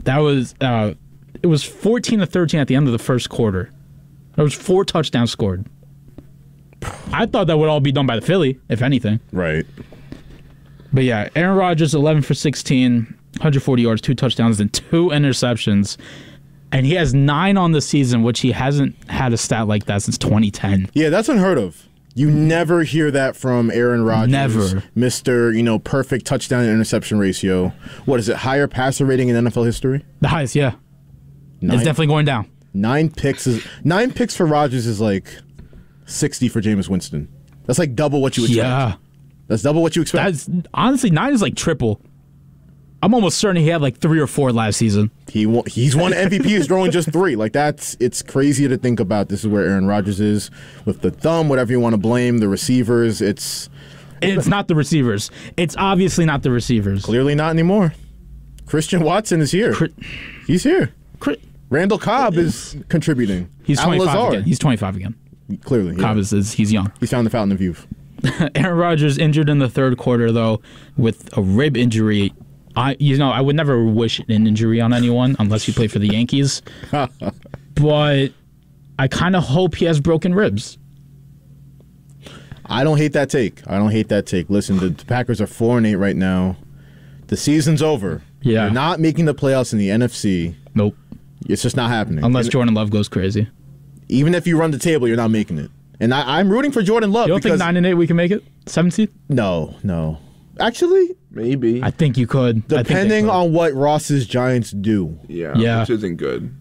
That was it was 14-13 at the end of the first quarter. There was 4 touchdowns scored. I thought that would all be done by the Philly, if anything. Right. But yeah, Aaron Rodgers, 11 for 16, 140 yards, 2 touchdowns, and 2 interceptions. And he has 9 on the season, which he hasn't had a stat like that since 2010. Yeah, that's unheard of. You never hear that from Aaron Rodgers. Never. Mr., perfect touchdown to interception ratio. What is it, higher passer rating in NFL history? The highest, yeah. 9? It's definitely going down. 9 picks for Rodgers is like 60 for Jameis Winston. That's like double what you expect. Yeah. That's double what you expect. That's honestly, 9 is like triple. I'm almost certain he had like 3 or 4 last season. He's won MVP. He's throwing just 3. Like it's crazy to think about. This is where Aaron Rodgers is with the thumb, whatever you want to blame, the receivers. It's not the receivers. It's obviously not the receivers. Clearly not anymore. Christian Watson is here. He's here. Randall Cobb is contributing. He's 25 again. He's 25 again. Clearly, Cobb he's young. He's found the fountain of youth. Aaron Rodgers injured in the third quarter though with a rib injury. I would never wish an injury on anyone unless you play for the Yankees. But I kind of hope he has broken ribs. I don't hate that take. Listen, the Packers are 4-8 right now. The season's over. Yeah. They're not making the playoffs in the NFC. Nope. It's just not happening. Unless Jordan Love goes crazy. Even if you run the table, you're not making it. And I'm rooting for Jordan Love. You don't think 9-8 we can make it? 7th seed? No. Actually, maybe. I think you could. Depending on what Ross's Giants do. Yeah. Which isn't good.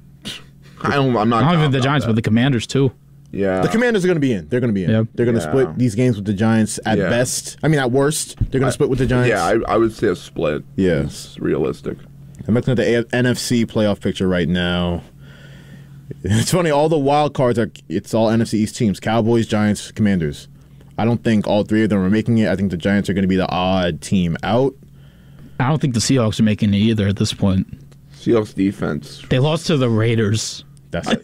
I'm not. Not even the Giants, but the Commanders too. Yeah. The Commanders are going to be in. They're going to be in. Yep. They're going to split these games with the Giants at best. I mean, at worst, they're going to split with the Giants. Yeah, I would say a split. Yeah. It's realistic. I'm looking at the NFC playoff picture right now. It's funny, all the wild cards it's all NFC East teams. Cowboys, Giants, Commanders. I don't think all 3 of them are making it. I think the Giants are going to be the odd team out. I don't think the Seahawks are making it either at this point. Seahawks defense. They lost to the Raiders. I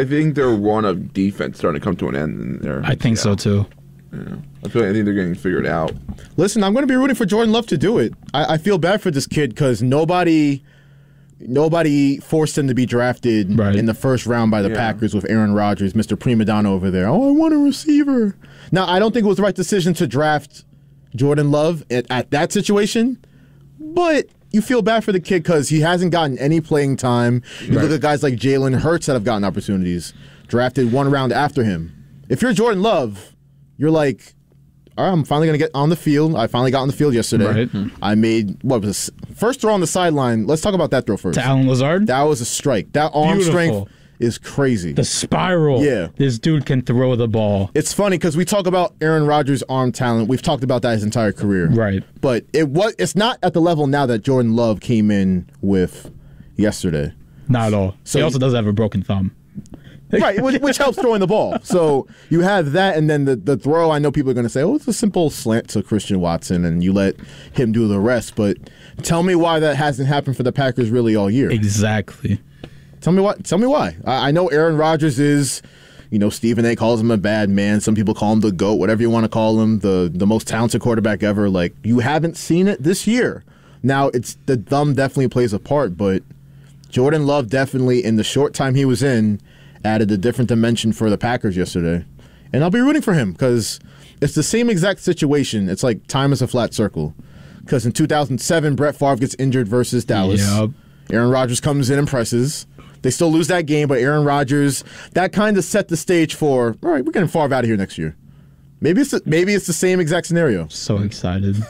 think their run of defense starting to come to an end in there. I think so too. Yeah. I think they're getting figured out. Listen, I'm going to be rooting for Jordan Love to do it. I feel bad for this kid because nobody forced him to be drafted in the first round by the Packers with Aaron Rodgers, Mr. Prima Donna over there. Oh, I want a receiver. Now, I don't think it was the right decision to draft Jordan Love at that situation, but you feel bad for the kid because he hasn't gotten any playing time. You look at guys like Jalen Hurts that have gotten opportunities, drafted 1 round after him. If you're Jordan Love, you're like, all right, I'm finally going to get on the field. I finally got on the field yesterday. Right. I made, first throw on the sideline. Let's talk about that throw first. To Alan Lazard? That was a strike. That arm strength is crazy. The spiral. Yeah. This dude can throw the ball. It's funny because we talk about Aaron Rodgers' arm talent. We've talked about that his entire career. Right. But it's not at the level now that Jordan Love came in with yesterday. Not at all. So he also does have a broken thumb. Right, which helps throwing the ball. So you have that, and then the throw, I know people are going to say, oh, it's a simple slant to Christian Watson, and you let him do the rest. But tell me why that hasn't happened for the Packers really all year. Exactly. Tell me why. I know Aaron Rodgers is, Stephen A. calls him a bad man. Some people call him the GOAT, whatever you want to call him, the most talented quarterback ever. Like, you haven't seen it this year. Now, the thumb definitely plays a part, but Jordan Love definitely, in the short time he was in, added a different dimension for the Packers yesterday. And I'll be rooting for him because it's the same exact situation. It's like time is a flat circle. Because in 2007, Brett Favre gets injured versus Dallas. Yep. Aaron Rodgers comes in and presses. They still lose that game, but Aaron Rodgers, that kind of set the stage for, all right, we're getting Favre out of here next year. Maybe it's the same exact scenario. So excited.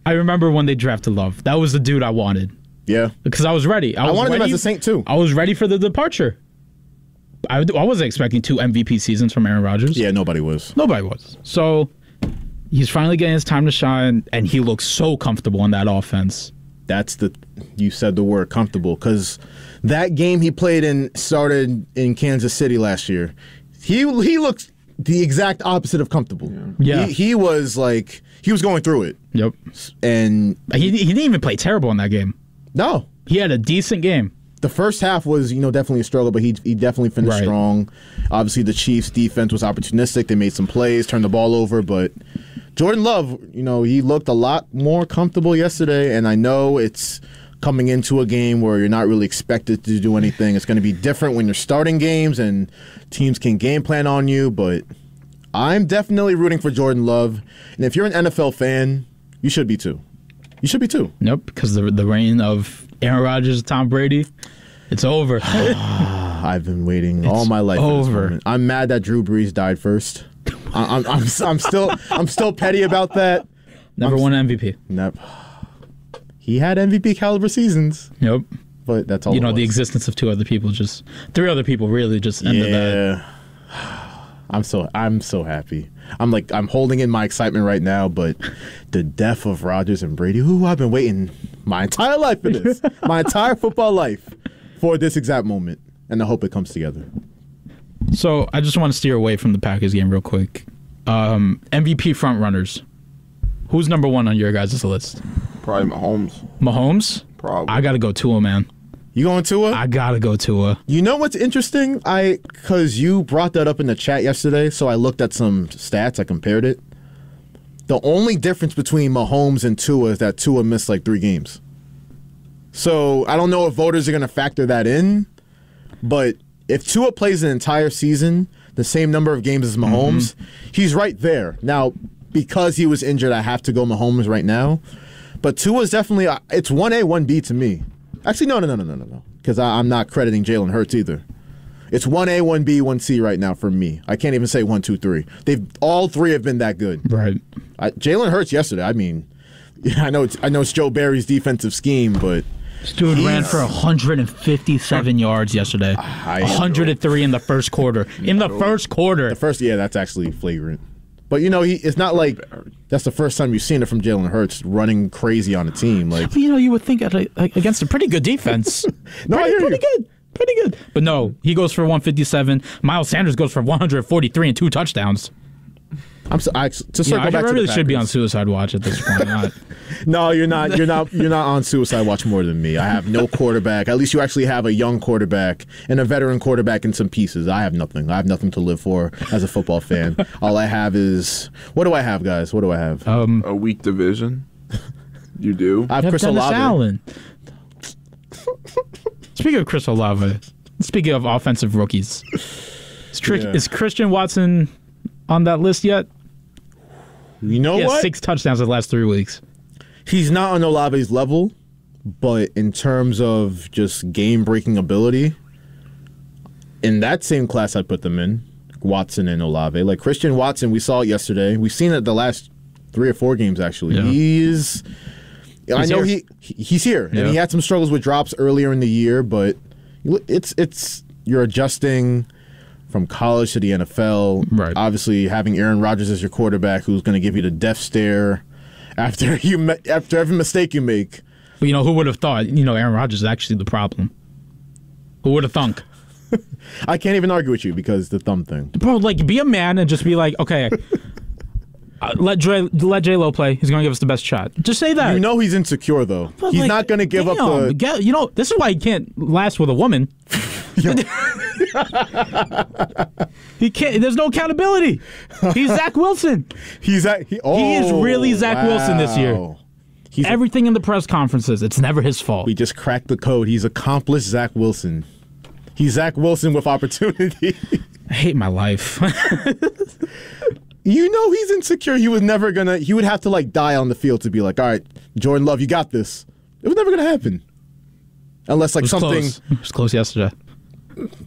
I remember when they drafted Love. That was the dude I wanted. Yeah. Because I was ready. I wanted him as a Saint, too. I was ready for the departure. I wasn't expecting 2 MVP seasons from Aaron Rodgers. Yeah, nobody was. So he's finally getting his time to shine, and he looks so comfortable in that offense. You said the word comfortable, because that game he played in started in Kansas City last year. He looked the exact opposite of comfortable. Yeah. He was like, he was going through it. Yep. And he didn't even play terrible in that game. No. He had a decent game. The first half was, definitely a struggle, but he definitely finished strong. Obviously, the Chiefs' defense was opportunistic. They made some plays, turned the ball over, but Jordan Love, he looked a lot more comfortable yesterday, and I know it's coming into a game where you're not really expected to do anything. It's going to be different when you're starting games and teams can game plan on you, but I'm definitely rooting for Jordan Love. And if you're an NFL fan, you should be too. You should be too. Nope, because the reign of Aaron Rodgers and Tom Brady, it's over. I've been waiting all my life for this moment. I'm mad that Drew Brees died first. I'm still petty about that. Never won an MVP. Nope. He had MVP caliber seasons. Yep. But that's all. The existence of three other people really just ended that. I'm so happy. I'm holding in my excitement right now, but the death of Rodgers and Brady, I've been waiting my entire life for this. My entire football life for this exact moment. And I hope it comes together. So I just want to steer away from the Packers game real quick. MVP front runners. Who's number one on your guys' list? Probably Mahomes. Mahomes? Probably. I got to go Tua, man. You going Tua? I got to go Tua. You know what's interesting? Because you brought that up in the chat yesterday, so I looked at some stats. I compared it. The only difference between Mahomes and Tua is that Tua missed like 3 games. So I don't know if voters are going to factor that in, but if Tua plays an entire season, the same number of games as Mahomes, he's right there. Now, because he was injured, I have to go Mahomes right now. But Tua is definitely, it's 1A, 1B to me. Actually, no. Because I'm not crediting Jalen Hurts either. It's 1A, 1B, 1C right now for me. I can't even say 1, 2, 3. All 3 have been that good. Right. Jalen Hurts yesterday, I mean, I know it's Joe Barry's defensive scheme, but this dude ran for 157 yards yesterday. 103 in the first quarter. That's actually flagrant. But it's not like that's the first time you've seen it from Jalen Hurts running crazy on a team. Like, you would think against a pretty good defense. Pretty good. But no, he goes for 157. Miles Sanders goes for 143 and 2 touchdowns. I really should be on suicide watch at this point. No, you're not. You're not on suicide watch more than me. I have no quarterback. At least you actually have a young quarterback and a veteran quarterback in some pieces. I have nothing. I have nothing to live for as a football fan. All I have is, what do I have, guys? What do I have? A weak division. You do. I have Chris Olave. Allen. Speaking of Chris Olave, speaking of offensive rookies, is Christian Watson on that list yet? You know what? 6 touchdowns in the last 3 weeks. He's not on Olave's level, but in terms of just game-breaking ability, in that same class I'd put them in, Watson and Olave. Like Christian Watson, we saw it yesterday. We've seen it the last 3 or 4 games, actually. Yeah. He's here. Yeah. And he had some struggles with drops earlier in the year, but you're adjusting from college to the NFL. Right. Obviously, having Aaron Rodgers as your quarterback who's going to give you the death stare after every mistake you make. Well, who would have thought, Aaron Rodgers is actually the problem? Who would have thunk? I can't even argue with you because the thumb thing. Bro, be a man and just be like, okay, let J-Lo play. He's going to give us the best shot. Just say that. He's insecure, though. But he's not going to give up the... this is why he can't last with a woman. He can't. There's no accountability. He's Zach Wilson. He is really Zach Wilson this year. Everything in the press conferences, it's never his fault. We just cracked the code. He's accomplished Zach Wilson. He's Zach Wilson with opportunity. I hate my life. He's insecure. He would have to die on the field to be like, all right, Jordan Love, you got this. It was never gonna happen. Unless something close. It was close yesterday.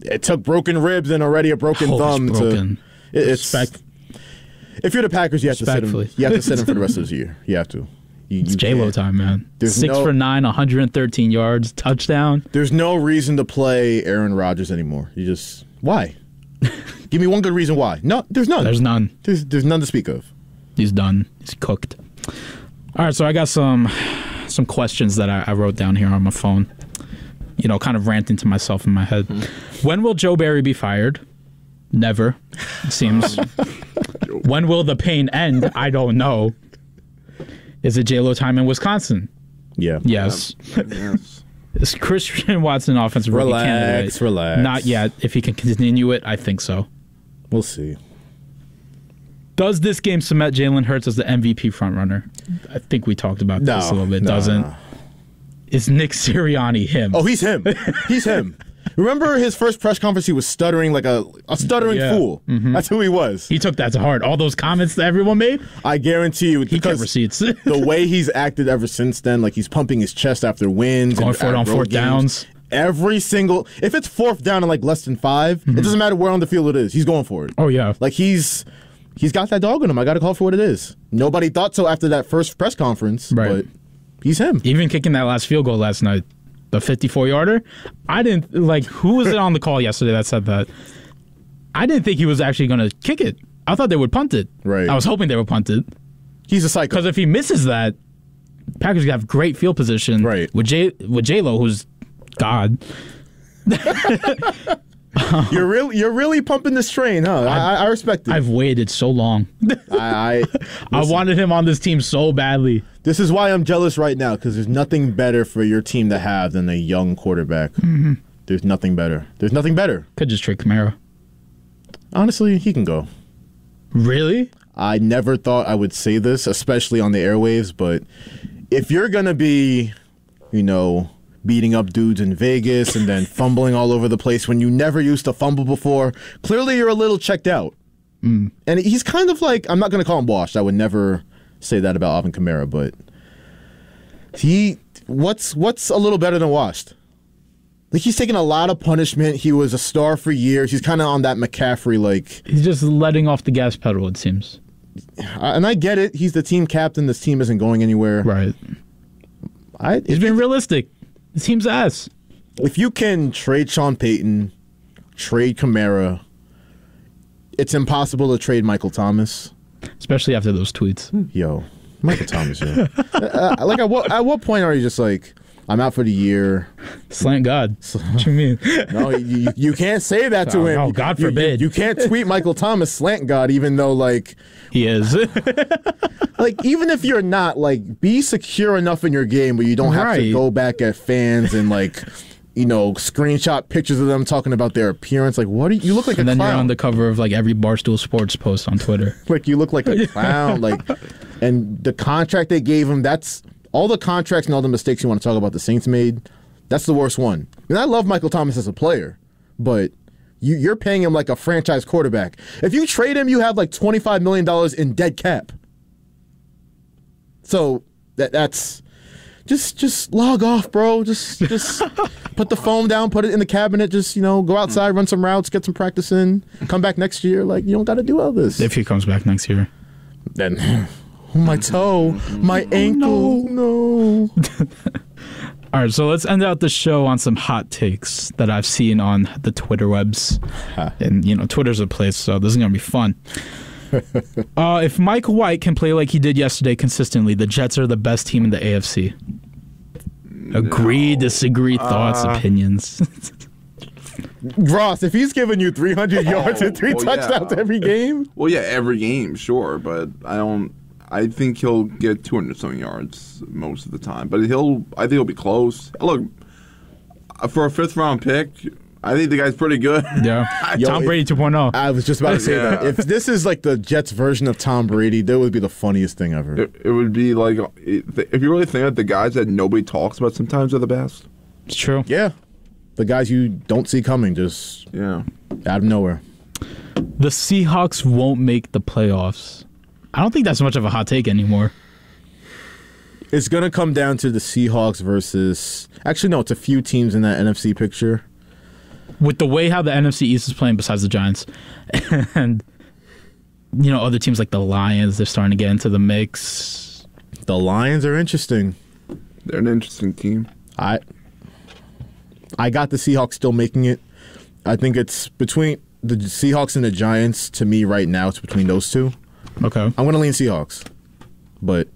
It took broken ribs and already a broken thumb to. If you're the Packers, you have to sit him. You have to sit him for the rest of the year. You have to. It's J-Lo time, man. 6 for 9, 113 yards, touchdown. There's no reason to play Aaron Rodgers anymore. Why? Give me one good reason why. No, there's none. There's none. There's none to speak of. He's done. He's cooked. All right, so I got some questions that I wrote down here on my phone. Kind of ranting to myself in my head. When will Joe Barry be fired? Never, it seems. When will the pain end? I don't know. Is it J-Lo time in Wisconsin? Yeah. Yes. Is Christian Watson offensive rookie candidate? Relax. Not yet. If he can continue it, I think so. We'll see. Does this game cement Jalen Hurts as the MVP frontrunner? I think we talked about this a little bit. Doesn't. No. Is Nick Sirianni him? Oh, he's him. He's him. Remember his first press conference? He was stuttering like a stuttering fool. Mm-hmm. That's who he was. He took that to heart. All those comments that everyone made. I guarantee you, he kept receipts. The way he's acted ever since then, like he's pumping his chest after wins, going for it on fourth downs. Every single, if it's fourth down and like less than 5, it doesn't matter where on the field it is. He's going for it. Oh yeah, like he's got that dog in him. I got to call it for what it is. Nobody thought so after that first press conference, but he's him. Even kicking that last field goal last night, the 54-yarder. I didn't like. Who was it on the call yesterday that said that? I didn't think he was actually going to kick it. I thought they would punt it. Right. I was hoping they would punt it. He's a psycho. Because if he misses that, Packers have great field position. Right. With J-Lo, who's God. You're really pumping this train, huh? I respect it. I've waited so long. I wanted him on this team so badly. This is why I'm jealous right now, because there's nothing better for your team to have than a young quarterback. Mm-hmm. There's nothing better. Could just trade Kamara. Honestly, he can go. Really? I never thought I would say this, especially on the airwaves, but if you're going to be, beating up dudes in Vegas and then fumbling all over the place when you never used to fumble before, clearly you're a little checked out. And he's kind of like, I'm not going to call him washed. I would never say that about Alvin Kamara, but what's a little better than washed? Like, he's taken a lot of punishment. He was a star for years. He's kind of on that McCaffrey, like... He's just letting off the gas pedal, it seems. And I get it. He's the team captain. This team isn't going anywhere. Right. He's being realistic. The team's ass. If you can trade Sean Payton, trade Kamara, it's impossible to trade Michael Thomas. Especially after those tweets. Yo, Michael Thomas, yo. Like, at what point are you just like, I'm out for the year? Slant God. What you mean? No, you can't say that to him. Oh, God forbid. You can't tweet Michael Thomas slant God, even though, like... He is. Like, even if you're not, like, be secure enough in your game where you don't have to go back at fans and, like, screenshot pictures of them talking about their appearance. Like, what do you look like and a clown. And then you're on the cover of, like, every Barstool Sports post on Twitter. Like, you look like a clown. Like, and the contract they gave him, that's... All the contracts and all the mistakes you want to talk about the Saints made, that's the worst one. And I love Michael Thomas as a player, but you're paying him like a franchise quarterback. If you trade him, you have like $25 million in dead cap. So that's just log off, bro. Just put the phone down, put it in the cabinet. Just go outside, run some routes, get some practice in, come back next year. Like, you don't got to do all this. If he comes back next year, then. My toe, my ankle, no. All right, so let's end out the show on some hot takes that I've seen on the Twitter webs. And, Twitter's a place, so this is going to be fun. If Mike White can play like he did yesterday consistently, the Jets are the best team in the AFC. Agree, disagree, thoughts, opinions. Ross, if he's giving you 300 yards and 3 touchdowns every game? Well, yeah, every game, sure, but I think he'll get 200-something yards most of the time, but I think he'll be close. Look, for a 5th-round pick, I think the guy's pretty good. Yeah, Tom Brady 2.0. I was just about to say that. If this is like the Jets' version of Tom Brady, that would be the funniest thing ever. It would be like, if you really think that the guys that nobody talks about sometimes are the best. It's true. Yeah, the guys you don't see coming, just out of nowhere. The Seahawks won't make the playoffs. I don't think that's much of a hot take anymore. It's going to come down to the Seahawks versus... Actually, no, it's a few teams in that NFC picture. With the way how the NFC East is playing besides the Giants. And, other teams like the Lions, they're starting to get into the mix. The Lions are interesting. They're an interesting team. I got the Seahawks still making it. I think it's between the Seahawks and the Giants. To me right now, it's between those two. Okay. I'm going to lean Seahawks, but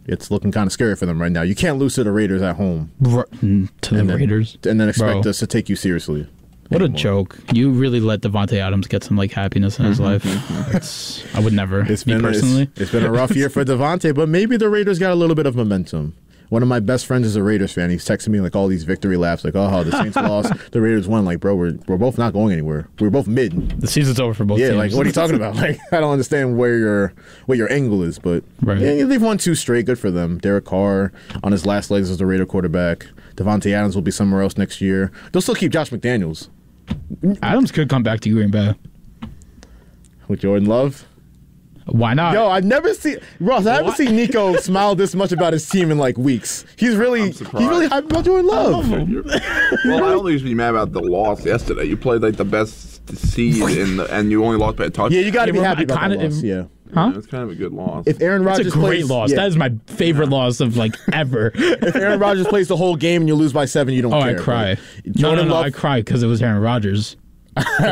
it's looking kind of scary for them right now. You can't lose to the Raiders at home. Raiders? And then expect us to take you seriously. What a joke. You really let Devontae Adams get some happiness in his life. I would never, personally. It's been a rough year for Devontae, but maybe the Raiders got a little bit of momentum. One of my best friends is a Raiders fan. He's texting me all these victory laps, the Saints lost, the Raiders won. Like, bro, we're both not going anywhere. We're both mid. The season's over for both teams. Yeah, what are you talking about? I don't understand what your angle is, but they've won 2 straight. Good for them. Derek Carr on his last legs as a Raider quarterback. Devontae Adams will be somewhere else next year. They'll still keep Josh McDaniels. Adams could come back to Green Bay. With Jordan Love? Why not? Yo, I've never seen Ross. I haven't seen Nico smile this much about his team in like weeks. He's really hyped about Jordan Love. Well, I don't think you should be mad about the loss yesterday. You played like the best seed and you only lost by a touchdown. Yeah, you got to be happy about that loss. Yeah. Huh? It's kind of a good loss. If Aaron Rodgers It's a great plays, loss. yeah. That is my favorite loss of like ever. If Aaron Rodgers plays the whole game and you lose by 7, you don't care. I cry. No, Love, I cry because it was Aaron Rodgers.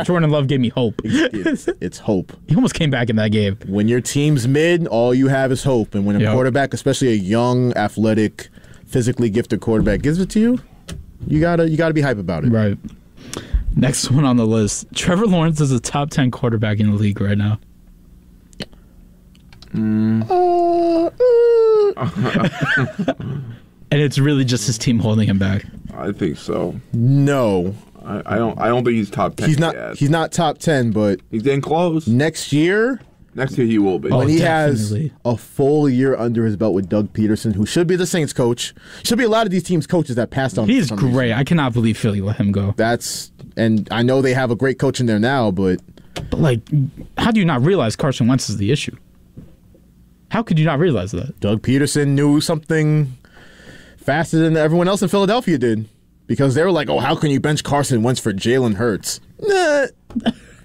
Jordan Love gave me hope. It's hope. He almost came back in that game. When your team's mid, all you have is hope. And when a quarterback, especially a young, athletic, physically gifted quarterback, gives it to you, you gotta be hype about it. Right. Next one on the list. Trevor Lawrence is a top 10 quarterback in the league right now. And it's really just his team holding him back. I think so. No. I don't think he's top 10. He's not top 10, but he's getting close. Next year he will be. When he has a full year under his belt with Doug Peterson, who should be the Saints coach, should be a lot of these teams' coaches that passed on. He's great. I cannot believe Philly let him go. And I know they have a great coach in there now, but like, how do you not realize Carson Wentz is the issue? How could you not realize that? Doug Peterson knew something faster than everyone else in Philadelphia did. Because they were like, oh, how can you bench Carson Wentz for Jalen Hurts? Nah,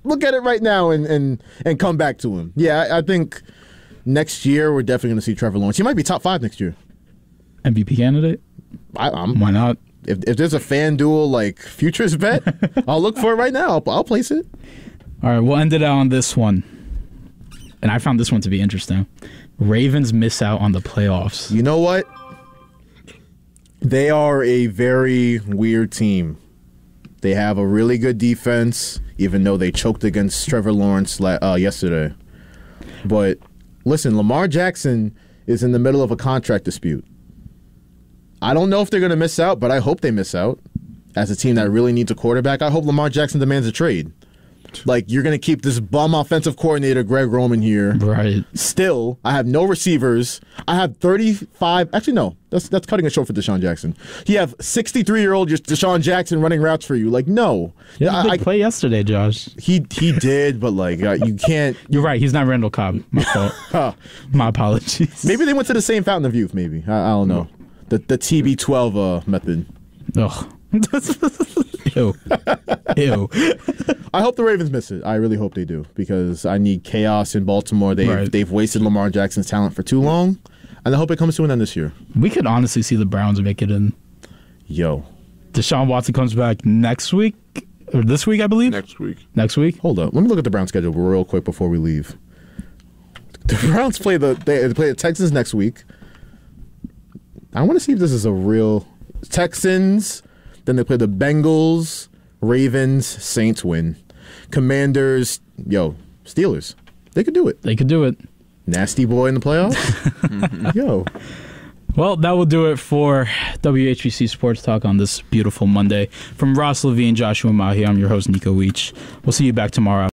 look at it right now and come back to him. Yeah, I think next year we're definitely going to see Trevor Lawrence. He might be top 5 next year. MVP candidate? Why not? If there's a FanDuel like futures bet, I'll look for it right now. I'll place it. All right, we'll end it out on this one. And I found this one to be interesting. Ravens miss out on the playoffs. You know what? They are a very weird team. They have a really good defense, even though they choked against Trevor Lawrence yesterday. But listen, Lamar Jackson is in the middle of a contract dispute. I don't know if they're going to miss out, but I hope they miss out. As a team that really needs a quarterback, I hope Lamar Jackson demands a trade. Like, you're going to keep this bum offensive coordinator, Greg Roman, here. Right. Still, I have no receivers. I have 35. Actually, no. That's cutting it short for Deshaun Jackson. You have 63-year-old Deshaun Jackson running routes for you. Like, no. Yeah, I play yesterday, Josh. He did, but, like, you can't. You're right. He's not Randall Cobb. My fault. My apologies. Maybe they went to the same Fountain of Youth, maybe. I don't know. The TB12 method. Ugh. Ew. I hope the Ravens miss it. I really hope they do, because I need chaos in Baltimore. They've wasted Lamar Jackson's talent for too long, and I hope it comes to an end this year. We could honestly see the Browns make it in. Yo. Deshaun Watson comes back next week, or this week, I believe? Next week. Next week? Hold up. Let me look at the Browns schedule real quick before we leave. The Browns play they play the Texans next week. I want to see if this is a real Texans. Then they play the Bengals, Ravens, Saints win. Commanders, Steelers. They could do it. They could do it. Nasty boy in the playoffs. Yo. Well, that will do it for WHBC Sports Talk on this beautiful Monday. From Ross Levine, Joshua Mahi, I'm your host, Nico Weech. We'll see you back tomorrow.